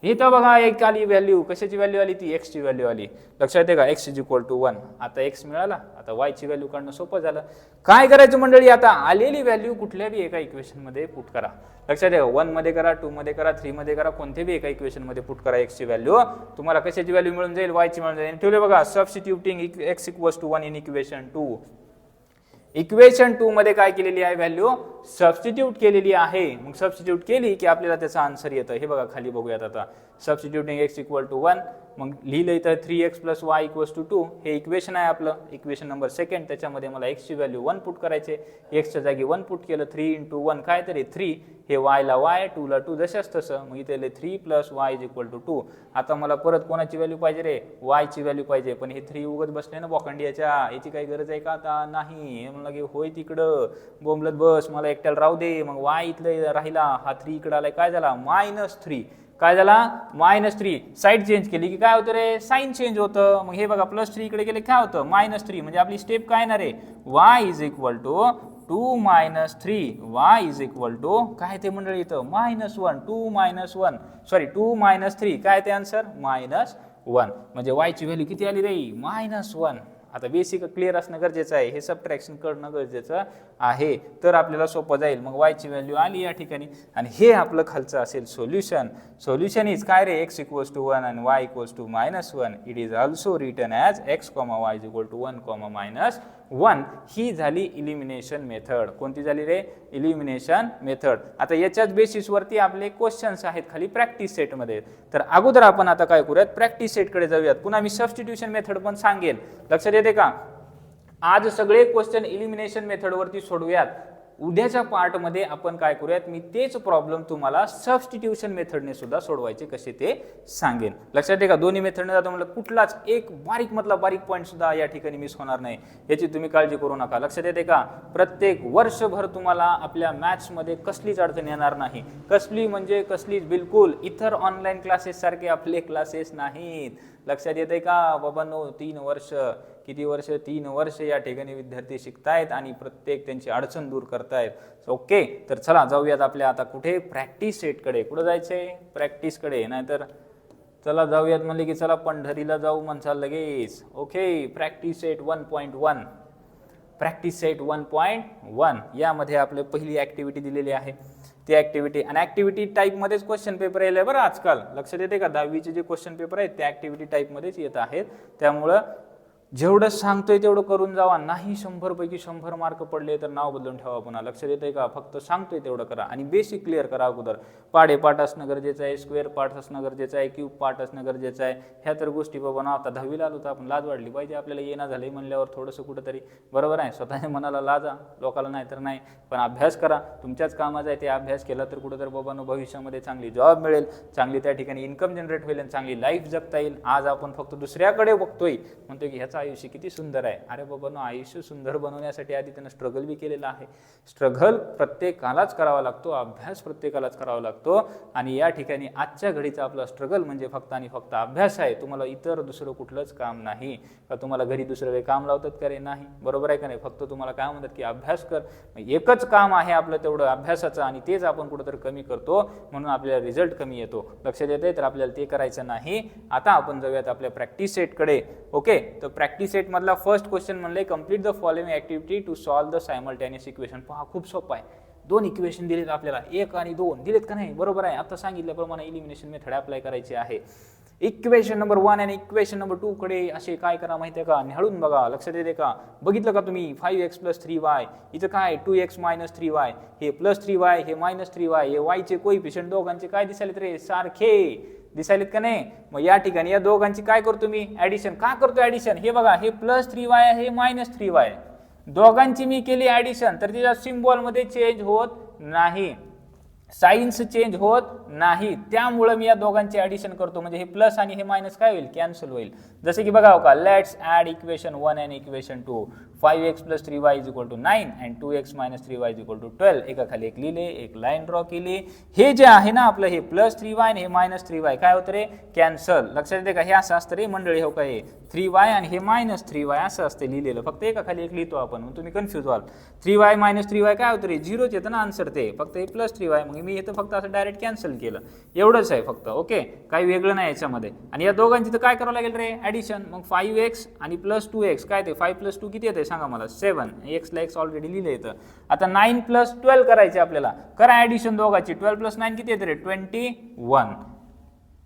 हे तर बघा एक आली व्हॅल्यू. कशाची व्हॅल्यू आली, ती x ची व्हॅल्यू आली. लक्षात येते का, x = 1. आता x मिळाला. आता y ची व्हॅल्यू काढणं सोपं झालं. काय करायचं मंडळी, आता आलेली व्हॅल्यू कुठल्या बी एका इक्वेशन मध्ये पुट करा. लक्षात येते, 1 मध्ये करा, 2 मध्ये करा, 3 मध्ये करा, कोणते बी एका इक्वेशन मध्ये पुट करा x ची व्हॅल्यू. तुम्हाला कशाची व्हॅल्यू मिळून जाईल, y ची मिळून जाईल. ठेवले बघा, substituting x = 1 in equation 2. Equation 2 मध्ये काय केलेली आहे, व्हॅल्यू सबस्टिट्यूट केलेली आहे. मग सबस्टिट्यूट केली की आपल्याला त्याचा आन्सर येतं. हे बघा खाली बघूयात आता. सबस्टिट्युटिंग x इक्वल टू 1, मग लिहिलं इथं 3x + y = 2, हे इक्वेशन आहे आपलं, इक्वेशन नंबर 2. त्याच्यामध्ये मला x ची व्हॅल्यू 1 पुट करायचे, x च्या जागी 1 पुट केलं, 3 × 1 काय तरी 3, हे y ला y, 2 ला 2, जशाच तसं. मग इथे 3 + y = 2. आता मला परत कोणाची व्हॅल्यू पाहिजे रे, y ची व्हॅल्यू पाहिजे, पण हे 3 उगत बसले ना बॉखंडियाच्या, याची काही गरज आहे का आता? नाही. हे म्हणलं की होय तिकडं बोंबलत बस, मला एकट्याला राहू दे. मग y इथलं राहिला, हा 3 इकडं आलाय, काय झाला -3, काय झाला -3. साईड चेंज केली की काय होतं रे, साईन चेंज होतं. मग हे बघा +3 इकडे गेले काय होतं -3, म्हणजे आपली स्टेप काय ना रे, y = 2 - 3, y = काय ते मंडळी इथं -1, 2 - 3, काय ते आन्सर -1. म्हणजे y ची व्हॅल्यू किती आली रे, -1. आता बेसिक क्लिअर असणं गरजेचं आहे, हे सबट्रॅक्शन करणं गरजेचं आहे, तर आपल्याला सोपं जाईल. मग y ची व्हॅल्यू आली या ठिकाणी, आणि हे आपलं खालचं असेल सोल्युशन. सोल्युशन इज काय रे, x = 1 आणि y = -1. It is also written as x, y = 1, -1. ही झाली इलिमिनेशन मेथड. कोणती झाली रे, इलिमिनेशन मेथड. आता याच्याच बेसिसवरती आपले क्वेश्चन्स आहेत खाली प्रॅक्टिस सेटमध्ये. तर अगोदर आपण आता काय करूयात, प्रॅक्टिस सेटकडे जाऊयात. पुन्हा मी सबस्टिट्यूशन मेथड पण सांगेल, लक्षात येते का? आज सगळे क्वेश्चन इलिमिनेशन मेथडवरती सोडूयात. उद्याच्या पार्टमध्ये आपण काय करूयात, मी तेच प्रॉब्लेम तुम्हाला सबस्टिट्यूशन मेथडने सुद्धा सोडवायचे कसे ते सांगेन. लक्षात आहे का? दोन्ही मेथडने जातो म्हणलं कुठलाच एक बारीक मधला बारीक पॉईंट सुद्धा या ठिकाणी मिस होणार नाही, याची तुम्ही काळजी करू नका. लक्षात येते का? प्रत्येक वर्षभर तुम्हाला आपल्या मॅथ्समध्ये कसलीच अडचण येणार नाही. कसली म्हणजे कसलीच, बिलकुल इतर ऑनलाईन क्लासेस सारखे आपले क्लासेस नाहीत. लक्षात येते का बाबांनो? 3 वर्ष, किती वर्ष, 3 वर्ष या ठिकाणी विद्यार्थी शिकतायत आणि प्रत्येक त्यांची अडचण दूर करतायत. ओके, तर चला जाऊयात आपल्या आता कुठे, प्रॅक्टिस सेटकडे. कुठं जायचंय, प्रॅक्टिसकडे. नाहीतर चला जाऊयात म्हणले की चला पंढरीला जाऊ म्हणसाल लगेच. Okay, practice set 1.1. Practice set 1.1 यामध्ये आपले पहिली ऍक्टिव्हिटी दिलेली आहे. ती ऍक्टिव्हिटी, आणि ऍक्टिव्हिटी टाईपमध्येच क्वेश्चन पेपर यायला बरं आजकाल. लक्षात येते का? 10वीचे जे क्वेश्चन पेपर आहेत ते ऍक्टिव्हिटी टाईपमध्येच येत आहेत. त्यामुळं जेवढं सांगतोय तेवढं करून जावा. नाही 100 पैकी 100 मार्क पडले तर नाव बदलून ठेवा पुन्हा. लक्षात येते का? फक्त सांगतोय तेवढं करा आणि बेसिक क्लिअर करा अगोदर. पाढे पाठ असणं गरजेचं आहे, स्क्वेअर पार्ट असणं गरजेचं आहे, क्यूब पार्ट असणं गरजेचं आहे. ह्या तर गोष्टी बाबा ना, आता 10वीला आलो तर आपण लाज वाढली पाहिजे आपल्याला, येणं झालंय म्हणल्यावर थोडंसं कुठंतरी, बरोबर आहे. स्वतःच्या मनाला लाजा, लोकाला नाही तर नाही, पण अभ्यास करा. तुमच्याच कामाचा आहे ते. अभ्यास केला तर कुठं तर बाबांनो भविष्यामध्ये चांगली जॉब मिळेल, चांगली त्या ठिकाणी इन्कम जनरेट होईल आणि चांगली लाईफ जगता येईल. आज आपण फक्त दुसऱ्याकडे बघतोय, म्हणतोय की ह्याचं आयुष्य किती सुंदर आहे. अरे बाबांनो, आयुष्य सुंदर बनवण्यासाठी आधी त्यानं स्ट्रगल बी केलेला आहे. स्ट्रगल प्रत्येकालाच करावा लागतो, अभ्यास प्रत्येकालाच करावा लागतो. आणि या ठिकाणी आजच्या घडीचा आपला स्ट्रगल म्हणजे फक्त आणि फक्त अभ्यास आहे. तुम्हाला इतर दुसरं कुठलंच काम नाही. का तुम्हाला घरी दुसरं काही काम लावतात का रे? नाही. बरोबर आहे का नाही? फक्त तुम्हाला काय म्हणतात की अभ्यास कर. एकच काम आहे आपलं तेवढं अभ्यासाचं, आणि तेच आपण कुठंतरी कमी करतो, म्हणून आपल्याला रिझल्ट कमी येतो. लक्षात येते? तर आपल्याला ते करायचं नाही. आता आपण जाऊयात आपल्या प्रॅक्टिस सेटकडे. ओके, तर प्रॅक्टिस सेट मधला फर्स्ट क्वेश्चन म्हणले, complete the following activity to solve the simultaneous equation. पहा, खूप सोपं आहे. 2 इक्वेशन दिलेत आपल्याला, 1 आणि 2 दिलेत का नाही? बरोबर आहे. आता सांगितल्याप्रमाणे इलिमिनेशन मेथड अप्लाय करायची आहे. इक्वेशन नंबर 1 आणि इक्वेशन नंबर 2 कडे असे काय करा माहिती आहे का? निहाळून बघा. लक्षात येते का? बघितलं का तुम्ही? 5x + 3y, इथं काय 2x - 3y, हे +3y, हे -3y, हे y चे कोइफिशियंट दोघांचे काय दिसायलेत रे? सारखे दिसायलेत का नाही? मग या ठिकाणी या दोघांची काय करतो मी? ऍडिशन. का करतो ऍडिशन? हे बघा, हे +3y आहे, हे -3y, दोघांची मी केली ऍडिशन, तर त्याच्या सिम्बॉल मध्ये चेंज होत नाही, साइन्स चेंज होत नाही. त्यामुळे मी या दोघांचे ऍडिशन करतो, म्हणजे हे प्लस आणि हे मायनस काय होईल? कॅन्सल होईल. जसे की बघा का, लेट्स ऍड इक्वेशन 1 आणि equation 2. 5x + 3y = 9 and 2x - 3y = 12. एका खाली एक लिहिले, एक लाईन ड्रॉ केली. हे जे आहे ना आपलं, हे +3y आणि हे -3y काय होतं रे? कॅन्सल. लक्षात येते का? हे असं असतं रे मंडळी, हो काय, 3y आणि हे -3y असं असते लिहिलेलं. फक्त एका खाली एक लिहितो आपण, मग तुम्ही कन्फ्युज व्हाल. 3y - 3y काय होतं रे? 0च येतं ना आन्सर ते. फक्त हे +3y, मग मी इथं फक्त असं डायरेक्ट कॅन्सल केलं, एवढंच आहे फक्त. ओके, काही वेगळं नाही याच्यामध्ये. आणि या दोघांची तर काय करावं लागेल रे? ऍडिशन. मग 5x आणि +2x काय ते? 5 + 2 किती येते सांगा मला? 7. x ला x ऑलरेडी लिहिलं येतं. आता 9 + 12 करायचे आपल्याला. करा ऍडिशन दोघांची. 12 + 9 किती येते रे? 21.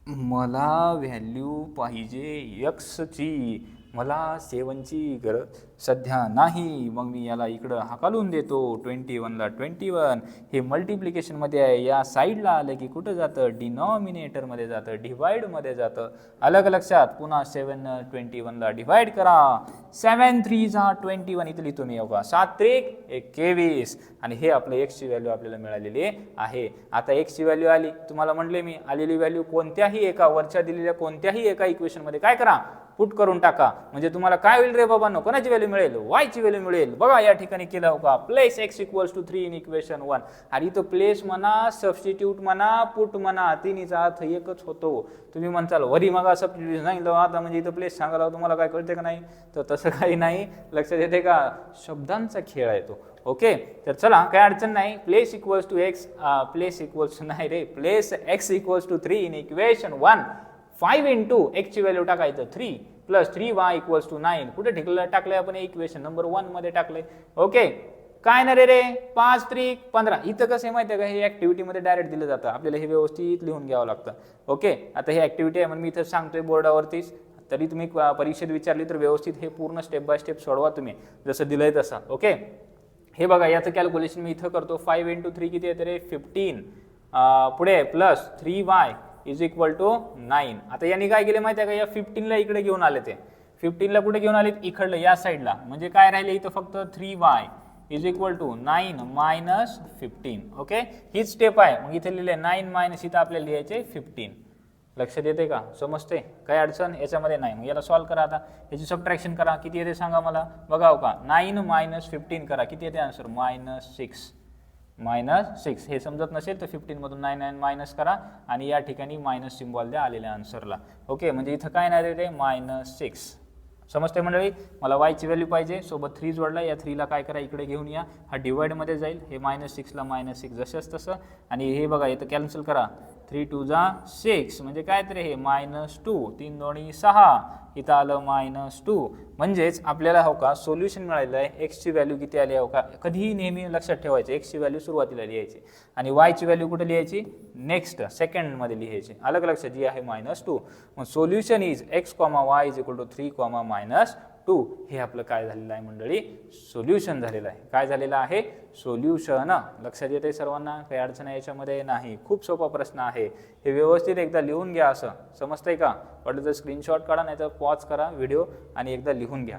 मला व्हॅल्यू पाहिजे x ची, मला 7 ची गरज, सध्या नाही. मग मी याला इकडं हाकालून देतो. 21ला 21 हे मल्टिप्लिकेशनमध्ये आहे. या साईडला आलं की कुठं जातं? डिनॉमिनेटरमध्ये जातं, डिवाइडमध्ये जातं. अलग लक्षात. पुन्हा 7 21ला डिवाइड करा. 7 3 21 इथं लिहितो मी. 7 3 21 आणि हे आपलं एक्सची व्हॅल्यू आपल्याला मिळालेली आहे. आता एक्सची व्हॅल्यू आली. तुम्हाला म्हटले मी आलेली व्हॅल्यू कोणत्याही एका वरच्या दिलेल्या कोणत्याही एका इक्वेशनमध्ये काय करा? पुट करून टाका. म्हणजे तुम्हाला काय होईल रे बाबांनो? कोणाची व्हॅल्यू मिळेल? y ची व्हॅल्यू मिळेल. बघा या ठिकाणी केलं हो का? Place x = 3 in equation 1. आणि इथं प्लेस म्हणा, सबस्टिट्यूट म्हणा, पुट म्हणा, तिन्हीचा अर्थ एकच होतो. तुम्ही म्हणताल वरी मग सबस्टिट्यूट सांगितलं आता म्हणजे इथं प्लेस सांगायला तुम्हाला काय कळते का नाही? तर तसं काही नाही. लक्षात येते का? शब्दांचा खेळ आहे तो. ओके, तर चला काय अडचण नाही. Place x = 3 in equation 1. 5 into x ची व्हॅल्यू टाकायचं 3 + 3y = 9. कुठे टाकलंय आपण? इक्वेशन नंबर 1 मध्ये टाकलंय. ओके, काय ना रे 5 3 15. इथं कसं आहे माहिती आहे का? हे ऍक्टिव्हिटी मध्ये डायरेक्ट दिलं जातं. आपल्याला हे व्यवस्थित लिहून घ्यावं लागतं. ओके, आता हे ऍक्टिव्हिटी आहे म्हणून मी इथं सांगतोय बोर्डावरतीच. तरी तुम्ही परीक्षेत विचारली तर व्यवस्थित हे पूर्ण स्टेप बाय स्टेप सोडवा तुम्ही जसं दिलंय तसं. ओके, हे बघा याचं कॅल्क्युलेशन मी इथं करतो. 5 into 3 किती येते रे? 15. पुढे प्लस 3y = 9. आता यांनी काय केले माहिती आहे का? या 15ला इकडे घेऊन आले. ते 15ला कुठे घेऊन आले? इकडलं या साईडला. म्हणजे काय राहिले इथं? फक्त 3y = 9 - 15. ओके, हीच स्टेप आहे. मग इथे लिहिले 9 - इथं आपल्याला लिहायचे 15. लक्षात येते का? समजते? काय अडचण याच्यामध्ये नाही. मग याला सॉल्व्ह करा. आता याची सबट्रॅक्शन करा. किती येते सांगा मला? बघा हो का? 9 - 15 करा. किती येते आन्सर? -6. हे समजत नसेल तर 15 मधून 9 मायनस करा आणि या ठिकाणी मायनस सिम्बॉल द्या आलेल्या आन्सरला. ओके, म्हणजे इथं काय नाही रे? -6. समजते मंडळी? मला y ची व्हॅल्यू पाहिजे. सोबत 3 जोडला. या 3ला काय करा? इकडे घेऊन या. हा डिवाइड मध्ये जाईल. हे -6ला -6 जसंच तसं. आणि हे बघा इथं कॅन्सल करा. 3 2 6 म्हणजे काय तरी हे -2. 3 2 6. इथं आलं -2. म्हणजेच आपल्याला हो का सोल्युशन मिळालेलं आहे. x ची व्हॅल्यू किती आली हो का? कधीही नेहमी लक्षात ठेवायचं x ची व्हॅल्यू सुरुवातीला लिहायची आणि y ची व्हॅल्यू कुठे लिहायची? नेक्स्ट सेकंड मध्ये लिहायची. अलग लक्षात जी आहे -2. मग सोल्युशन इज x, y = 3, -2. हे आपलं काय झालेलं आहे मंडळी? सोल्युशन झालेलं आहे. काय झालेलं आहे? सोल्युशन. लक्षात येते सर्वांना? काही अडचण याच्यामध्ये नाही. खूप सोपा प्रश्न आहे. हे व्यवस्थित एकदा लिहून घ्या. असं समजतंय का? वाटलं तर स्क्रीनशॉट काढा, नाही तर पॉज करा व्हिडिओ आणि एकदा लिहून घ्या.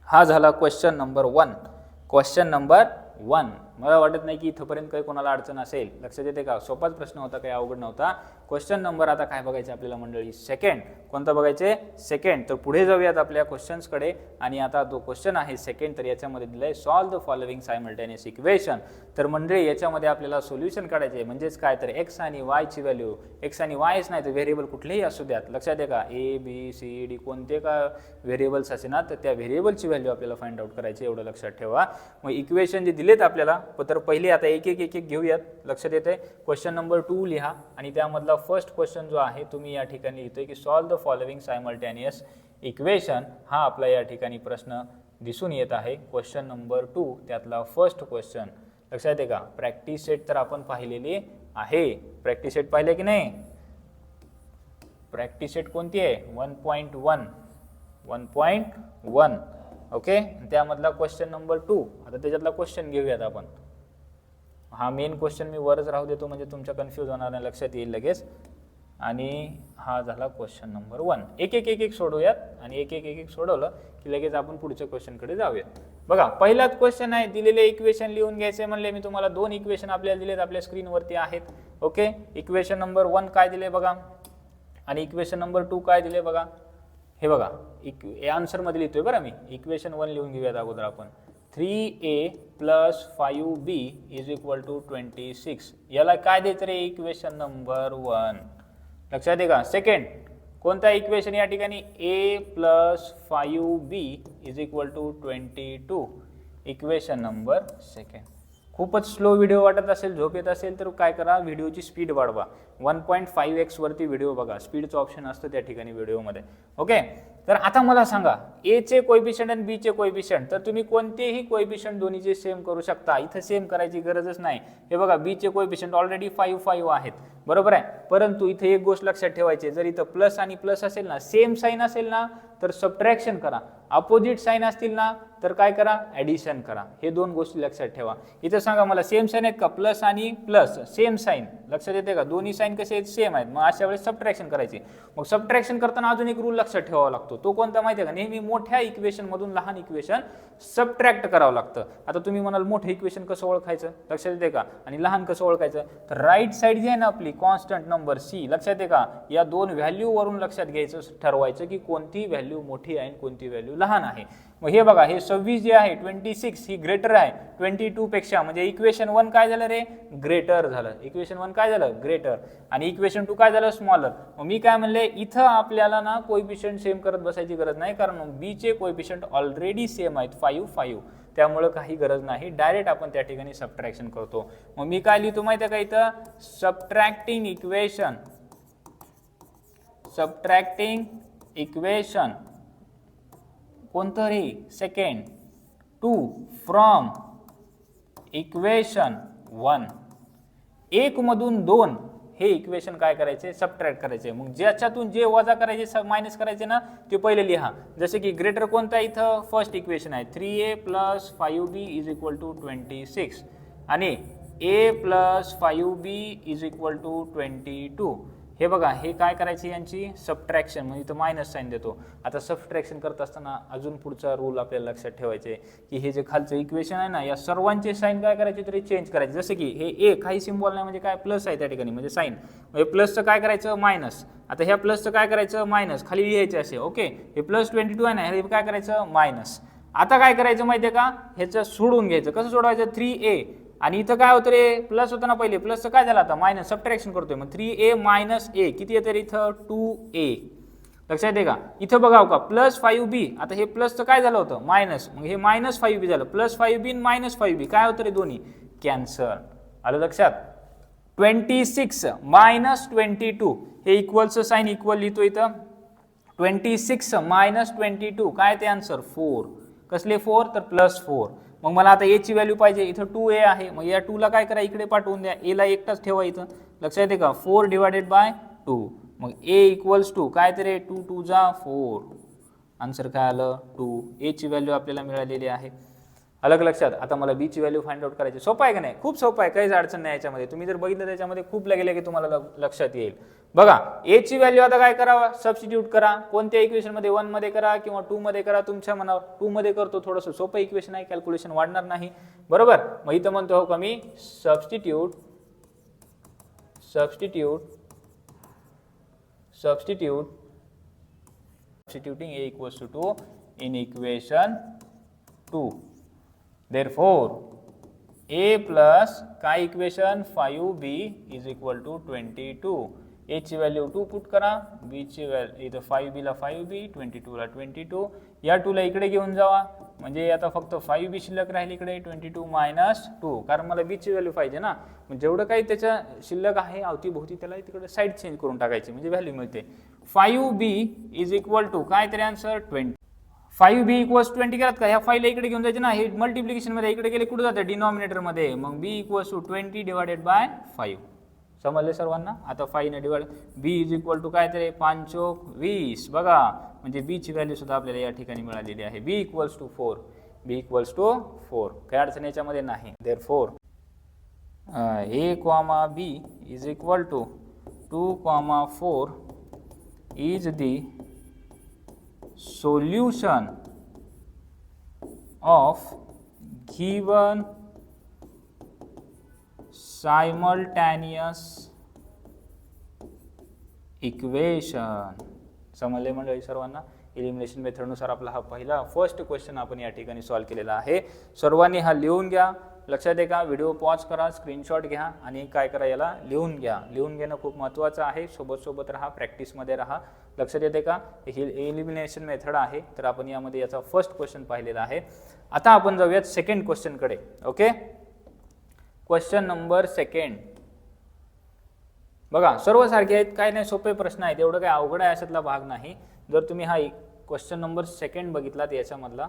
हा झाला क्वेश्चन नंबर 1. Question number 1. मला वाटत नाही की इथपर्यंत काही कोणाला अडचण असेल. लक्षात येते का? सोपाच प्रश्न होता, काही अवघड नव्हता. क्वेश्चन नंबर आता काय बघायचं आपल्याला मंडळी? सेकंड. कोणता बघायचे? सेकंड. तर पुढे जाऊयात आपल्या क्वेश्चन्सकडे. आणि आता जो क्वेश्चन आहे सेकंड, तर याच्यामध्ये दिलाय solve the following simultaneous equation. तर मंडळी याच्यामध्ये आपल्याला सोल्युशन काढायचे. म्हणजेच काय तर x आणि y ची व्हॅल्यू, x आणि yच नाही तर व्हेरिएबल कुठलेही असू द्यात. लक्षात आहे का? a b c d कोणते का व्हेरिएबल्स असे ना, तर त्या व्हेरिएबलची व्हॅल्यू आपल्याला फाइंड आउट करायची. एवढं लक्षात ठेवा. मग इक्वेशन जे दिलेत आपल्याला, तर पहिले आता एक एक घेऊयात. लक्षात येते? क्वेश्चन नंबर 2 लिहा आणि त्यामधला फर्स्ट क्वेश्चन जो आहे तुम्ही या ठिकाणी लिहितोय की solve the following simultaneous equation. हा आपला या ठिकाणी प्रश्न दिसून येत आहे. क्वेश्चन नंबर 2 त्यातला फर्स्ट क्वेश्चन. लक्षात येते का? प्रॅक्टिस सेट तर आपण पाहिलेली आहे. प्रॅक्टिस सेट पाहिले की नाही? प्रॅक्टिस सेट कोणती आहे? 1.1. ओके, त्यामधला क्वेश्चन नंबर 2. आता त्याच्यातला क्वेश्चन घेऊयात आपण. हा मेन क्वेश्चन मी वरच राहू देतो म्हणजे तुमच्या कन्फ्यूज होणार नाही, लक्षात येईल लगेच. आणि हा झाला क्वेश्चन नंबर 1. एक एक सोडवूयात आणि एक एक सोडवलं की लगेच आपण पुढच्या क्वेश्चनकडे जाऊयात. बघा पहिलाच क्वेश्चन आहे. दिलेले इक्वेशन लिहून घ्यायचे म्हणले मी तुम्हाला. 2 इक्वेशन आपल्याला दिलेत, आपल्या स्क्रीनवरती आहेत. ओके, इक्वेशन नंबर 1 काय दिले बघा आणि इक्वेशन नंबर 2 काय दिले बघा. हे बघा आन्सर मध्ये लिहितोय बरं मी. इक्वेशन 1 लिहून घेऊयात अगोदर आपण. 3a + 5b = 26. याला काय देत रे? Equation number 1. लक्षात आहे का? सेकंड कोणता इक्वेशन या ठिकाणी? a + 5b = 22. Equation number second. खूपच स्लो व्हिडिओ वाटत असेल, झोप येत असेल तर काय करा? व्हिडिओची स्पीड वाढवा. 1.5x वरती व्हिडिओ बघा. स्पीडचं ऑप्शन असतं त्या ठिकाणी व्हिडिओमध्ये. ओके, तर आता मला सांगा ए चे कोएफिशियंट आणि बी चे कोएफिशियंट, तर तुम्ही कोणतेही कोएफिशियंट दोन्हीचे सेम करू शकता, इथं सेम करायची गरजच नाही. हे बघा बी चे कोएफिशियंट ऑलरेडी 5 5 आहेत, बरोबर आहे. परंतु इथे एक गोष्ट लक्षात ठेवायची, जर इथं प्लस आणि प्लस असेल ना, सेम साइन असेल ना, तर सबट्रॅक्शन करा. अपोजिट साइन असतील ना, तर काय करा, ॲडिशन करा. हे दोन गोष्टी लक्षात ठेवा. इथं सांगा मला सेम साइन आहेत का, प्लस आणि प्लस सेम साइन, लक्षात येते का, दोन्ही साइन कसे आहेत, सेम आहेत. मग अशा वेळेस सबट्रॅक्शन करायची. मग सबट्रॅक्शन करताना अजून एक रूल लक्षात ठेवावा लागतो. तो कोणता माहिती आहे का, नेहमी मोठ्या इक्वेशन मधून लहान इक्वेशन सबट्रॅक्ट करावं लागतं. आता तुम्ही म्हणाल मोठं इक्वेशन कसं ओळखायचं, लक्षात येते का, आणि लहान कसं ओळखायचं, तर राईट साइड जी आहे ना आपली कॉन्स्टंट नंबर सी, लक्षात येते का, या दोन व्हॅल्यू वरून लक्षात घ्यायचं, ठरवायचं की कोणती व्हॅल्यू मोठी आहे आणि कोणती व्हॅल्यू लहान आहे. मग हे बघा, हे 26 जे आहे 26 ही ग्रेटर आहे 22 पेक्षा, म्हणजे इक्वेशन 1 काय झालं रे, ग्रेटर झालं. इक्वेशन 1 काय झालं, ग्रेटर, आणि इक्वेशन 2 काय झालं, स्मॉलर. मग मी काय म्हणले, इथं आपल्याला ना कोएफिशियंट सेम करत बसायची गरज नाही, कारण बी चे कोएफिशियंट ऑलरेडी सेम आहेत 5 5, त्यामुळे काही गरज नाही, डायरेक्ट आपण त्या ठिकाणी सबट्रॅक्शन करतो. मग मी काय लिहितो माहिती आहे का, इथं सबट्रॅक्टिंग इक्वेशन कोणतरी सेकंड 2 फ्रॉम इक्वेशन 1, 1 मधून 2 हे इक्वेशन काय करायचे, सबट्रॅक्ट करायचे. मग ज्याच्यातून जे वजा करायचे, मायनस करायचे ना, ते पहिले लिहा. जसे की ग्रेटर कोणता आहे, इथं फर्स्ट इक्वेशन आहे 3a + 5b = 26 आणि a + 5b = 22. हे बघा, हे काय करायचे, यांची सबट्रॅक्शन, म्हणजे इथं मायनस साइन देतो. आता सबट्रॅक्शन करत असताना अजून पुढचा रूल आपल्याला लक्षात ठेवायचे, की हे जे खालचं इक्वेशन आहे ना, या सर्वांचे साइन काय करायचे, तरी चेंज करायचे. जसं की हे ए काही सिम्बॉल नाही, म्हणजे काय प्लस आहे त्या ठिकाणी, म्हणजे साइन, म्हणजे प्लसचं काय करायचं, मायनस. आता ह्या प्लसचं काय करायचं, मायनस, खाली लिहायचे असे. ओके, हे प्लस 22 आहे ना, हे काय करायचं, मायनस. आता काय करायचं माहिती आहे का, ह्याचं सोडून घ्यायचं. कसं सोडवायचं, 3a, आणि इथं काय होतं रे, प्लस होतं ना पहिले, प्लसचं काय झालं आता, मायनस, सबट्रॅक्शन करतोय. मग 3a - a किती येतं रे, इथं 2a, लक्षात येते का. इथं बघाव का, प्लस 5b, आता हे प्लसचं काय झालं होतं, मायनस, मग हे मायनस 5b झालं. प्लस 5b आणि मायनस 5b काय होतं रे, दोन्ही कॅन्सल. आलं लक्षात. 26 - 22 हे इक्वलचं साइन इक्वल लिहितो इथं. 26 - 22 काय ते आन्सर, 4. कसले 4, तर +4. मग मला आता a ची व्हॅल्यू पाहिजे, इथं 2a आहे, मग या 2 ला काय करा, इकडे पाठवून द्या, a ला एकटाच ठेवा इथं, लक्षात येते का, 4/2. मग a = काय तरी 2 2 जा 4, आन्सर काय आलं, 2. a ची व्हॅल्यू आपल्याला मिळालेली आहे. अलग लक्षात. आता मला बी ची व्हॅल्यू फाइंड आउट करायची. सोपं आहे का नाही, खूप सोपं आहे, काहीच अडचण नाही याच्यामध्ये. तुम्ही जर बघितलं त्याच्यामध्ये खूप लागेल की तुम्हाला लक्षात येईल. बघा, ए ची व्हॅल्यू आता काय करावा, सबस्टिट्यूट करा. कोणत्या इक्वेशन मध्ये, 1 मध्ये करा किंवा 2 मध्ये करा, तुमच्या मनावर. 2 मध्ये करतो, थोडंसं सोपं इक्वेशन आहे, कॅल्क्युलेशन वाढणार नाही, बरोबर. मग इथं म्हणतो का मी, substitute substituting a = 2 in equation 2. Therefore, a plus काय इक्वेशन 5b = 22. a ची व्हॅल्यू 2 पुट करा, b ची व्हॅल्यू इथं 5b ला 5b, 22 ला 22. या 2 ला इकडे घेऊन जावा, म्हणजे आता फक्त 5b शिल्लक राहील इकडे, 22 - 2, कारण मला b ची व्हॅल्यू पाहिजे ना. म्हणजे जेवढं काही त्याच्या शिल्लक आहे अवतीभोवती, त्याला तिकडे साईड चेंज करून टाकायची, म्हणजे व्हॅल्यू मिळते. 5b = काय तरी आन्सर 20. 5b = 20 केलात का, ह्या 5 ला इकडे घेऊन जायचे ना, हे मल्टिप्लिकेशन मध्ये इकडे गेले, कुठे जाते, डिनॉमिनेटर मध्ये. मग b = 20/5. समजले सर्वांना. आता 5 ने डिवाइड, b = काय तरी 5 × 20. बघा, म्हणजे b ची व्हॅल्यू सुद्धा आपल्याला या ठिकाणी मिळालेली आहे. b = 4. b = 4. काय अडचण याच्यामध्ये नाही. Therefore, a, b = 2, 4 is the solution of given simultaneous equation. समजले मंडळी सर्वांना. एलिमिनेशन मेथडनुसार आपला हा पहिला फर्स्ट क्वेश्चन आपण या ठिकाणी सॉल्व्ह केलेला आहे. सर्वांनी हा लिहून घ्या. लक्षात आहे का, व्हिडिओ पॉज करा, स्क्रीनशॉट घ्या आणि काय करा, याला लिहून घ्या. लिहून घेणं खूप महत्त्वाचं आहे. सोबत राहा, प्रॅक्टिसमध्ये राहा. लक्षात येते का, ही एलिमिनेशन मेथड आहे. तर आपण यामध्ये याचा फर्स्ट क्वेश्चन पाहिलेला आहे. आता आपण जाऊयात सेकंड क्वेश्चनकडे. Okay, question number 2. बघा, सर्व सारखे आहेत, काय नाही, सोपे प्रश्न आहेत, एवढं काय अवघड आहे अशातला भाग नाही. जर तुम्ही हा क्वेश्चन नंबर 2 बघितलात याच्यामधला,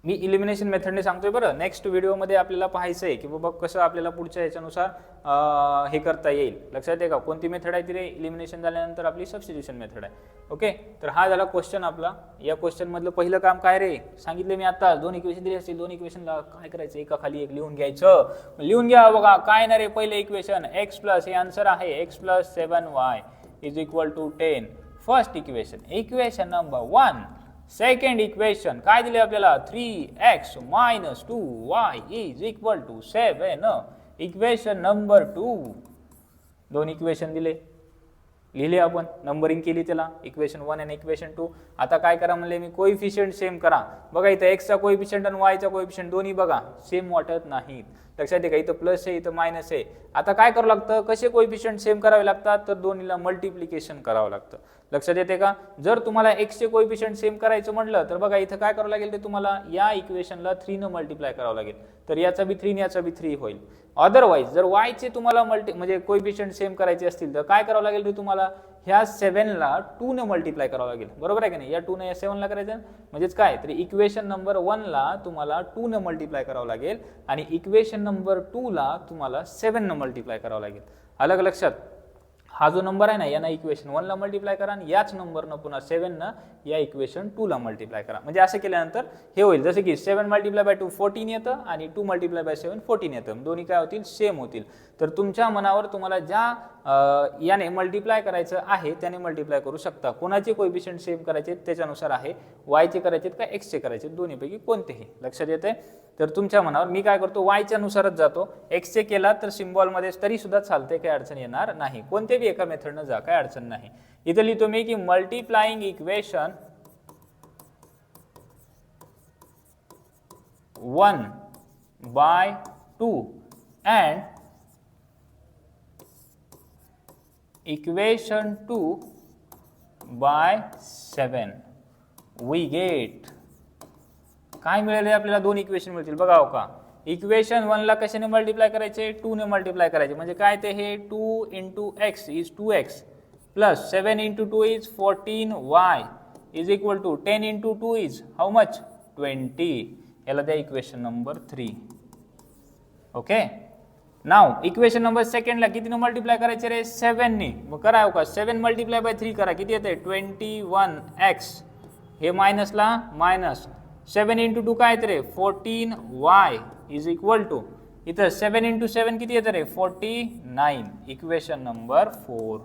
मी इलिमिनेशन मेथडने सांगतोय बरं. नेक्स्ट व्हिडिओमध्ये आपल्याला पाहायचं आहे की बाबा कसं आपल्याला पुढच्या ह्याच्यानुसार हे करता येईल. लक्षात आहे का? कोणती मेथड आहे ती रे? इलिमिनेशन झाल्यानंतर आपली सबस्टिट्यूशन मेथड आहे. ओके, तर हा झाला क्वेश्चन आपला. या क्वेश्चन मधलं पहिलं काम काय रे? सांगितले मी आता, दोन इक्वेशन दिली असतील, दोन इक्वेशनला काय करायचं, एका खाली एक लिहून घ्यायचं. लिहून घ्या बघा, काय ना रे, पहिले इक्वेशन x प्लस, हे आन्सर आहे x plus 7y is equal to 10. First equation number 1. Second equation काय दिले आपल्याला? 3x minus 2y is equal to 7. Equation number 2. दोन इक्वेशन दिले, लिहिले आपण, नंबरिंग केली त्याला, इक्वेशन 1 आणि इक्वेशन 2. आता काय करा म्हणले मी? कोइफिशियंट सेम करा. बघा इथं x चा कोइफिशियंट आणि y चा कोइफिशियंट दोन्ही बघा सेम वाटत नाहीत. लक्षात आहे का? इथं प्लस आहे, इथं मायनस आहे. आता काय करावं लागतं? कसे कोइफिशियंट सेम करावे लागतात? तर दोन्हीला मल्टिप्लिकेशन करावं लागतं. लक्षात येते का? जर तुम्हाला x चे कोइफिशियंट सेम करायचं म्हटलं तर बघा इथं काय करावं लागेल? ते तुम्हाला या इक्वेशनला 3 न मल्टिप्लाय करावं लागेल. तर याचा बी 3 याचा बी 3 होईल. अदरवाइज जर y चे तुम्हाला म्हणजे कोइफिशियंट सेम करायचे असतील तर काय करावं लागेल? तुम्हाला ह्या 7 ला 2 ने मल्टिप्लाय करावं लागेल. बरोबर आहे की नाही? या 2 ने या 7 ला करायचं म्हणजेच काय? तर इक्वेशन नंबर 1 ला तुम्हाला 2 ने मल्टिप्लाय करावं लागेल आणि इक्वेशन नंबर 2 ला तुम्हाला 7 ने मल्टिप्लाय करावं लागेल. अलग लक्षात? हा जो नंबर आहे ना, याना इक्वेशन 1 ला मल्टिप्लाय करा आणि याच नंबरनं पुन्हा 7 न या इक्वेशन 2 ला मल्टिप्लाय करा. म्हणजे असं केल्यानंतर हे होईल, जसं की 7 मल्टिप्लाय बाय 2 14 येतं आणि 2 मल्टिप्लाय बाय 7 14 येतं. दोन्ही काय होतील? सेम होतील. तर तुमच्या मनावर तुम्हाला ज्या याने मल्टिप्लाय करायचं आहे त्याने मल्टिप्लाय करू शकता. कोणाचे कोइफिशियंट सेम करायचे त्याच्यानुसार आहे. y चे करायचे का x चे करायचे, दोन्हीपैकी कोणतेही. लक्षात येते? तर तुमच्या मनावर. मी काय करतो? y च्या नुसारच जातो. x चे केला तर सिम्बॉल मध्ये तरी सुद्धा चालते, काही अडचण येणार नाही. कोणते बी एका मेथडनं जा, काही अडचण नाही. इथे लिहितो मी की multiplying equation 1 by 2 and equation 2 by 7 we get काय मिळेल? आपल्याला दोन इक्वेशन मिळतील. बघा हो का, इक्वेशन 1 ला कशाने मल्टिप्लाय करायचे? 2 ने मल्टिप्लाय करायचे. म्हणजे काय ते? हे 2 into x is 2x plus 7 into 2 is 14y is equal to 10 into 2 is how much? 20. याला द्या equation number 3. Okay, now equation number 2 ला किती ने मल्टिप्लाय करायचे रे? 7 ने. मग करा हो का, 7 मल्टिप्लाय बाय 3 करा, किती येते? 21x. हे मायनसला मायनस 7 into 2 काय येते रे? 14y इज इक्वल टू, इथं 7 into 7 किती येते रे? 49. Equation number 4.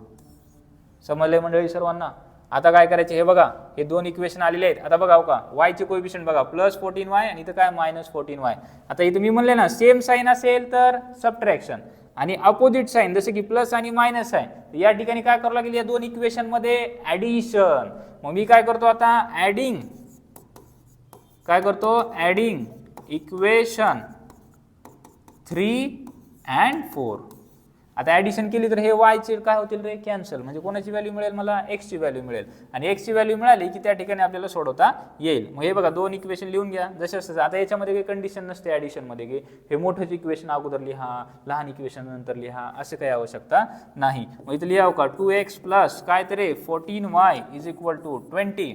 समजले मंडळी सर्वांना? आता काय करायचे? हे बघा, हे दोन इक्वेशन आलेले आहेत. आता बघा हो का, y चे कोइफिशियंट बघा, प्लस 14y आणि इथं काय? Minus 14y. आता इथं मी म्हणले ना, सेम साइन असेल तर सबट्रॅक्शन आणि अपोजिट साइन जसे की प्लस आणि मायनस आहे, या ठिकाणी काय करावं लागेल? या दोन इक्वेशन मध्ये ऍडिशन. मग मी काय करतो आता? ऍडिंग. काय करतो? Adding equation 3 and 4. आता ऍडिशन केली तर हे y चे काय होतील रे? कॅन्सल. म्हणजे कोणाची व्हॅल्यू मिळेल? मला x ची व्हॅल्यू मिळेल. आणि x ची व्हॅल्यू मिळाली की त्या ठिकाणी आपल्याला सोडवता येईल. मग हे बघा, दोन इक्वेशन लिहून घ्या जसे. आता याच्यामध्ये काही कंडिशन नसते ऍडिशन मध्ये की हे मोठंच इक्वेशन अगोदर लिहा, लहान इक्वेशन नंतर लिहा, असं काही आवश्यकता नाही. मग इथे लिहाव का? 2x प्लस काय तरी 14y is equal to 20.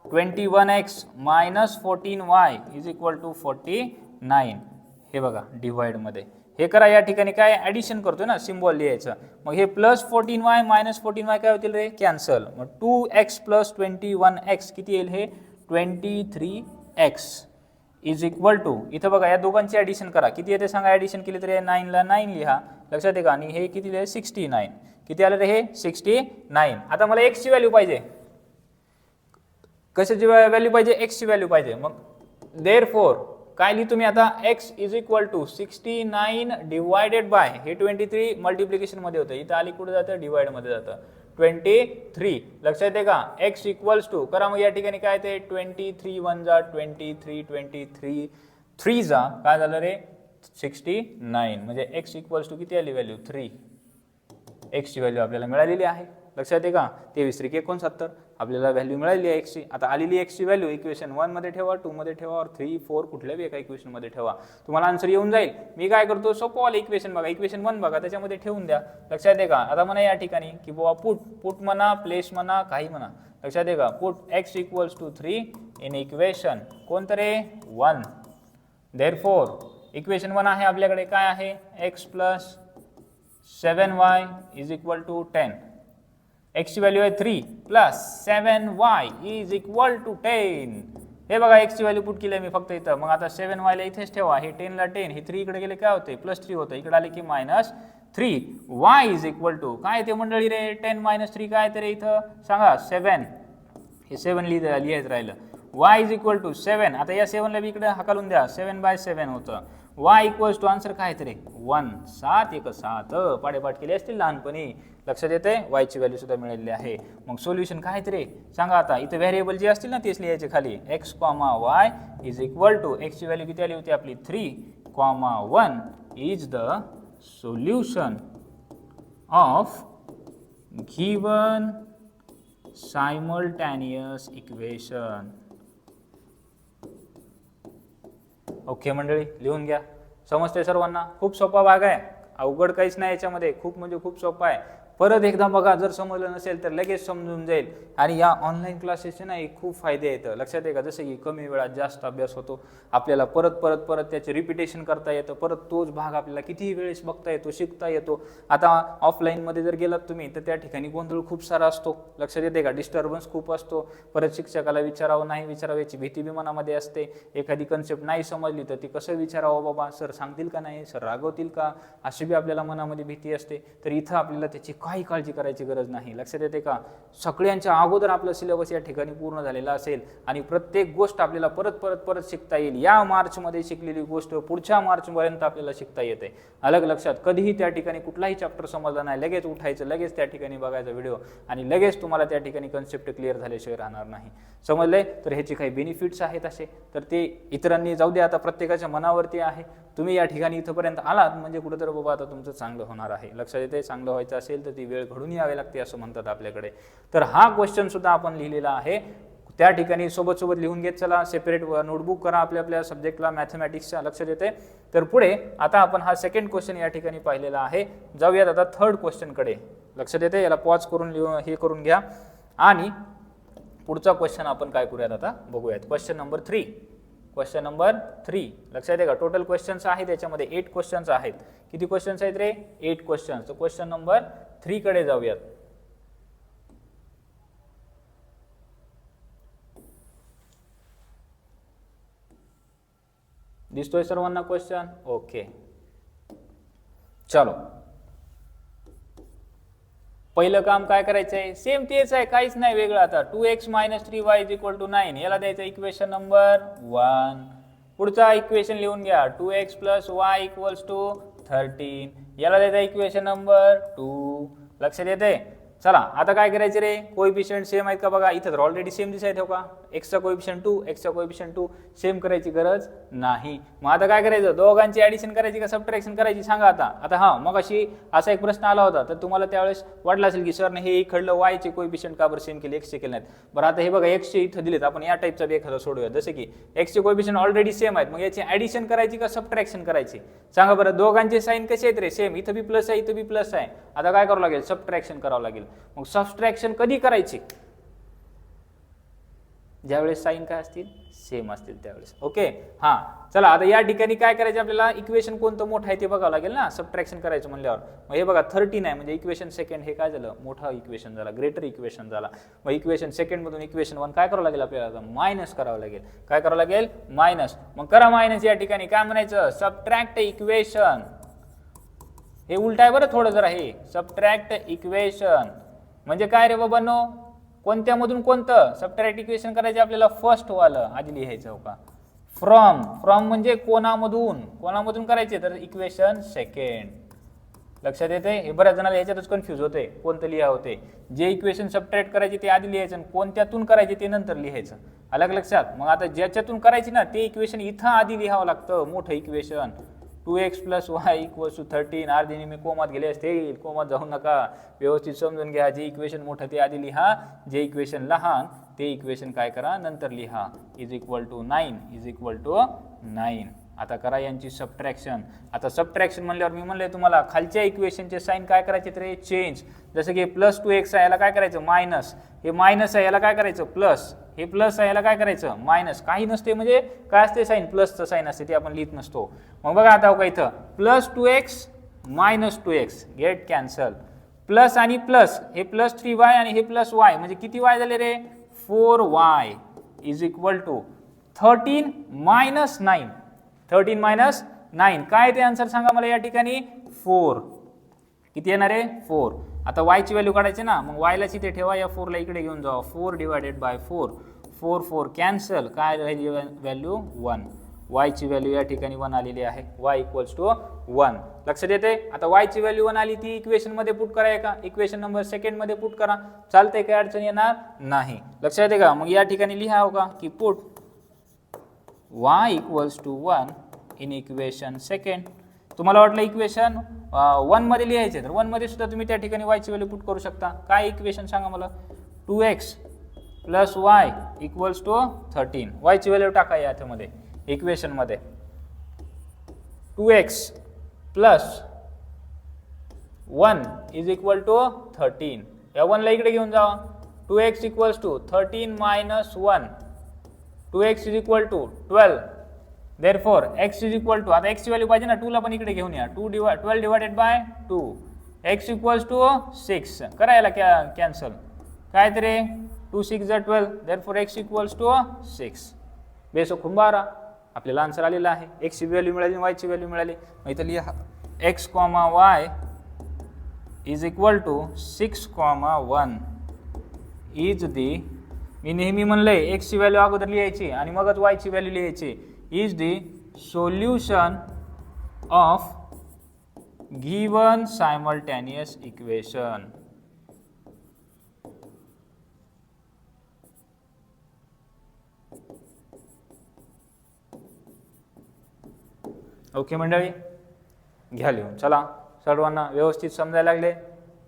21x minus 14y is equal to 49. हे बघा डिवाइड मध्ये हे करा. या ठिकाणी काय ऍडिशन करतोय ना, सिम्बॉल लिहायचं. मग हे प्लस 14y मायनस 14y काय होतील रे? कॅन्सल. मग 2x प्लस 21x किती येईल? हे 23x इज इक्वल टू, इथं बघा या दोघांची ऍडिशन करा. किती येते सांगा? ऍडिशन केली तर 9 ला 9 लिहा. लक्षात आहे का? आणि हे किती लिहिले? 69. किती आलं रे? हे 69. आता मला x ची व्हॅल्यू पाहिजे. कशाची व्हॅल्यू पाहिजे? x ची व्हॅल्यू पाहिजे. मग देअरफॉर काय लिहितो मी आता? x is equal to 69 divided by हे 23 मल्टिप्लिकेशन मध्ये होतं, इथं आली कुठे जातं? डिवाइड मध्ये जातं. 23. लक्षात येते का? x इक्वल्स टू करा. मग या ठिकाणी काय ते 23 1 जा 23, 23 3 जा काय झालं रे? 69. म्हणजे x इक्वल्स टू किती आली व्हॅल्यू? 3. x ची व्हॅल्यू आपल्याला मिळालेली आहे. लक्षात आहे का? 23 त्रिक 69 आपल्याला व्हॅल्यू मिळाली आहे एक्सची. आता आलेली एक्सची व्हॅल्यू इक्वेशन 1 मध्ये ठेवा, 2 मध्ये ठेवा, और 3, 4 कुठल्याही एका इक्वेशन मध्ये ठेवा, तुम्हाला आन्सर येऊन जाईल. मी काय करतो, सोपं वाला इक्वेशन बघा, इक्वेशन 1 बघा, त्याच्यामध्ये ठेवून द्या. लक्षात आहे का? आता म्हणा या ठिकाणी की बाबा पुट म्हणा, प्लेस म्हणा, काही म्हणा. लक्षात आहे का? Put x equals to 3 in equation कोणतं रे? 1. देअरफॉर इक्वेशन 1 आहे आपल्याकडे, काय आहे? x plus 7y is equal to 10. x ची व्हॅल्यू आहे 3 plus 7y is equal to 10. हे बघा x ची व्हॅल्यू पुट केली मी फक्त इथं. मग आता 7y ला इथेच ठेवा, हे 10 ला 10, हे 3 इकडे गेले काय होते? +3 होतं. इकडे आले की -3. y इज इक्वल टू काय ते मंडळी रे? 10 - 3 काय तरी इथं सांगा? 7. हे 7 लिहायचं राहिलं. y is equal to 7. आता या 7 ला बी इकडे हकलून द्या, 7/7 होतं. y इक्वल्स टू आन्सर काय तरी 1. 7 1 7 पाडेपाठ केले असतील लहानपणी. लक्षात येते? y ची व्हॅल्यू सुद्धा मिळालेली आहे. मग सोल्युशन काय तरी सांगा. आता इथे व्हेरिएबल जे असतील ना तेच लिहायचे खाली. x, y is equal to x ची व्हॅल्यू किती आली होती आपली? 3, 1 is the solution of given simultaneous equation. Okay मंडळी, लिहून घ्या. समजते सर्वांना? खूप सोपा भाग आहे, अवघड काहीच नाही याच्यामध्ये. खूप म्हणजे खूप सोपा आहे. परत एकदा बघा, जर समजलं नसेल तर लगेच समजून जाईल. आणि या ऑनलाईन क्लासेसचे ना खूप फायदे आहेत. लक्षात आहे का? जसं की कमी वेळात जास्त अभ्यास होतो, आपल्याला परत त्याचे रिपिटेशन करता येतं, परत तोच भाग आपल्याला कितीही वेळेस बघता येतो, शिकता येतो. आता ऑफलाईनमध्ये जर गेलात तुम्ही तर त्या ठिकाणी गोंधळ खूप सारा असतो. लक्षात येते का? डिस्टर्बन्स खूप असतो. परत शिक्षकाला विचारावं नाही विचारावं याची भीती बी मनामध्ये असते. एखादी कन्सेप्ट नाही समजली तर ती कसं विचारावं, बाबा सर सांगतील का नाही, सर रागवतील का, अशी बी आपल्याला मनामध्ये भीती असते. तर इथं आपल्याला त्याची काही काळजी करायची गरज नाही. लक्षात येते का? सगळ्यांच्या अगोदर आपलं सिलेबस या ठिकाणी पूर्ण झालेला असेल आणि प्रत्येक गोष्ट आपल्याला परत शिकता येईल. या मार्चमध्ये शिकलेली गोष्ट पुढच्या मार्चपर्यंत आपल्याला शिकता येते. अलग लक्षात, कधीही त्या ठिकाणी कुठलाही चॅप्टर समजला नाही, लगेच उठायचं, लगेच त्या ठिकाणी बघायचा व्हिडिओ आणि लगेच तुम्हाला त्या ठिकाणी कन्सेप्ट क्लिअर झाल्याशिवाय राहणार नाही. समजले? तर ह्याचे काही बेनिफिट्स आहेत असे, तर ते इतरांनी जाऊ दे, आता प्रत्येकाच्या मनावरती आहे. तुम्ही या ठिकाणी इथंपर्यंत आलात म्हणजे कुठेतरी बाबा आता तुमचं चांगलं होणार आहे. लक्षात येते? चांगलं व्हायचं असेल तर ती वेळ घडून यावी लागते असं म्हणतात आपल्याकडे. तर हा क्वेश्चन सुद्धा आपण लिहिलेला आहे त्या ठिकाणी. सोबत लिहून घेत चला. सेपरेट नोटबुक करा आपल्या सब्जेक्टला, मॅथमॅटिक्सच्या. लक्षात येते? तर पुढे आता आपण हा सेकंड क्वेश्चन या ठिकाणी पाहिलेला आहे. जाऊयात आता थर्ड क्वेश्चनकडे. लक्षात येते? याला पॉज करून हे करून घ्या आणि पुढचा क्वेश्चन आपण काय करूयात आता बघूयात. Question number 3. क्वेश्चन नंबर 3 लक्षात आहे का? टोटल क्वेश्चन्स आहेत याच्यामध्ये 8 क्वेश्चन्स आहेत. किती क्वेश्चन्स आहेत रे? 8 क्वेश्चन्स. तर क्वेश्चन नंबर 3 कडे जाऊयात. दिसतोय सर्वांना क्वेश्चन? ओके, चलो. पहिलं काम काय करायचंय? सेम तेच आहे, काहीच नाही वेगळं. आता 2x - 3y = 9 याला द्यायचं इक्वेशन नंबर 1. पुढचा इक्वेशन लिहून घ्या. 2x + y = 13 याला द्यायचं इक्वेशन नंबर 2. लक्षात येते? चला आता काय करायचे रे? कोएफिशियंट सेम आहेत का बघा. इथं तर ऑलरेडी सेम दिसायत हो का? x चा कोएफिशियंट 2, x चा कोएफिशियंट 2. सेम करायची गरज नाही. मग आता काय करायचं? दोघांची ॲडिशन करायची का सबट्रॅक्शन करायची सांगा आता. आता हां, मग अशी असा एक प्रश्न आला होता, तर तुम्हाला त्यावेळेस वाटलं असेल की सरने हे इकडलं y चे कोएफिशियंट का बरं सेम केले, x चे केले नाहीत. बरं आता हे बघा x चे इथं दिलेत, आपण या टाईपचा बी एखादा सोडूया. जसे की x चे कोएफिशियंट ऑलरेडी सेम आहेत, मग याची ॲडिशन करायची का सबट्रॅक्शन करायची सांगा बरं. दोघांचे साइन कसे आहेत रे? सेम. इथं बी प्लस आहे, इथं बी प्लस आहे. आता काय करावं लागेल? सबट्रॅक्शन करावं लागेल. मग सबट्रॅक्शन कधी करायची? ज्यावेळेस साइन काय असतील? सेम असतील त्यावेळेस. ओके, हां. चला आता या ठिकाणी काय करायचं आपल्याला? इक्वेशन कोणतं मोठं आहे ते बघावं लागेल ना, सबट्रॅक्शन करायचं म्हणल्यावर. मग हे बघा 13 आहे म्हणजे इक्वेशन सेकंड हे काय झालं? मोठा इक्वेशन झाला, ग्रेटर इक्वेशन झाला. मग इक्वेशन सेकंड मधून इक्वेशन 1 काय करावं लागेल आपल्याला? मायनस करावं लागेल. काय करावं लागेल? मायनस. मग करा मायनस. या ठिकाणी काय म्हणायचं? Subtract equation. हे उलट आहे बरं थोडं जरा. हे सबट्रॅक्ट इक्वेशन म्हणजे काय रे बाबांनो? कोणत्या मधून कोणतं? सबट्रॅक्ट इक्वेशन करायचे आपल्याला फर्स्ट वालं आधी लिहायचं हो का? फ्रॉम. फ्रॉम म्हणजे कोणामधून? कोणामधून करायचे? तर इक्वेशन सेकंड. लक्षात येते? हे बऱ्याच जणांना याच्यातच कन्फ्यूज होते, कोणतं लिहा होते. जे इक्वेशन सबट्रॅक्ट करायचे ते आधी लिहायचं, कोणत्यातून करायचे ते नंतर लिहायचं. अलग लक्षात? मग आता ज्याच्यातून करायची ना ते इक्वेशन इथं आधी लिहावं लागतं, मोठं इक्वेशन. 2x + y = 13. अर्धे निम्मे कोमात गेले असतील, कोमात जाऊ नका, व्यवस्थित समजून घ्या. जे इक्वेशन मोठं ते आधी लिहा, जे इक्वेशन लहान ते इक्वेशन काय करा नंतर लिहा. = 9 आता करा यांची सबट्रॅक्शन. आता सबट्रॅक्शन म्हणल्यावर मी म्हणले तुम्हाला खालच्या इक्वेशनचे साइन काय करायचे रे चेंज. जसं की +2x आहे याला काय करायचं मायनस, हे मायनस आहे याला काय करायचं प्लस, हे प्लस आहे याला काय करायचं मायनस. काही नसते म्हणजे काय असते साइन, प्लसचं साइन असते, ते आपण लिहित नसतो. मग बघा आता का इथं +2x - 2x get cancel, plus आणि प्लस, हे +3y आणि हे +y म्हणजे किती y झाले रे 4y = 13 - 9. 13 - 9 काय ते आन्सर सांगा मला या ठिकाणी 4. किती येणार आहे 4. आता y ची व्हॅल्यू काढायची ना, मग y ला इथे ठेवा, या 4 ला इकडे घेऊन जावा. 4 / 4, 4 4 कॅन्सल, काय राहिली व्हॅल्यू 1. y ची व्हॅल्यू या ठिकाणी 1 आलेली आहे. y = 1 लक्षात येते. आता y ची व्हॅल्यू 1 आली, ती इक्वेशन मध्ये पुट करा का, इक्वेशन नंबर सेकंड मध्ये पुट करा, चालतंय, काय अडचण येणार नाही. लक्षात येते का. मग या ठिकाणी लिहा हो का की put y = 1 in equation second. तुम्हाला वाटलं इक्वेशन 1 मध्ये लिहायचे, तर 1 मध्ये सुद्धा तुम्ही त्या ठिकाणी y ची व्हॅल्यू पुट करू शकता. काय इक्वेशन सांगा मला 2x + y = 13. y ची व्हॅल्यू टाका यामध्ये इक्वेशन मध्ये. 2x + 1 = 13. या 1 ला इकडे घेऊन जावा. 2x = 13 - 1, 2x = 12. Therefore x = आता x ची व्हॅल्यू पाहिजे ना, 2 ला पण इकडे घेऊन या. 12 / 2 x = 6. करा याला कॅन्सल, काय तरी 2 6 12. Therefore x = 6. बेसोखून 12 आपल्याला आन्सर आलेला आहे. x ची व्हॅल्यू मिळाली, y ची व्हॅल्यू मिळाली. मग इथं लिहा x, y = 6, 1 इज दी, मी नेहमी म्हणलंय x ची व्हॅल्यू अगोदर लिहायची आणि मगच y ची व्हॅल्यू लिहायची. Is the solution of given simultaneous equation. Okay मंडळी, घ्या लिहून. चला, सर्वांना व्यवस्थित समजायला लागले.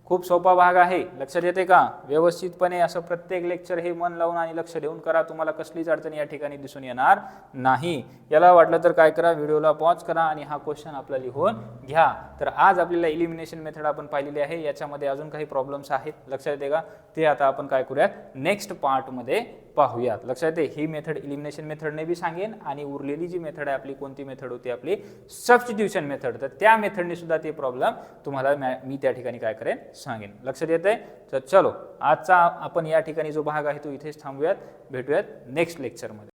खूप सोपा भाग आहे, लक्षात येते का. व्यवस्थितपणे असं प्रत्येक लेक्चर हे मन लावून आणि लक्ष देऊन करा, तुम्हाला कसलीच अडचण या ठिकाणी दिसून येणार नाही. याला वाटलं तर काय करा, व्हिडिओला पॉज करा आणि हा क्वेश्चन आपला लिहून घ्या. तर आज आपल्याला इलिमिनेशन मेथड आपण पाहिलेली आहे. याच्यामध्ये अजून काही प्रॉब्लेम्स आहेत, लक्षात येते का. ते आता आपण काय करूयात नेक्स्ट पार्टमध्ये पाहूयात. लक्षात येते, ही मेथड इलिमिनेशन मेथडने बी सांगेन आणि उरलेली जी मेथड आहे आपली, कोणती मेथड होती आपली सबस्टिट्यूशन मेथड, तर त्या मेथडने सुद्धा ते प्रॉब्लेम तुम्हाला मी त्या ठिकाणी काय करेन सांगेन. लक्षात येते. तर चलो, आजचा आपण या ठिकाणी जो भाग आहे तो इथेच थांबूयात. भेटूयात नेक्स्ट लेक्चरमध्ये.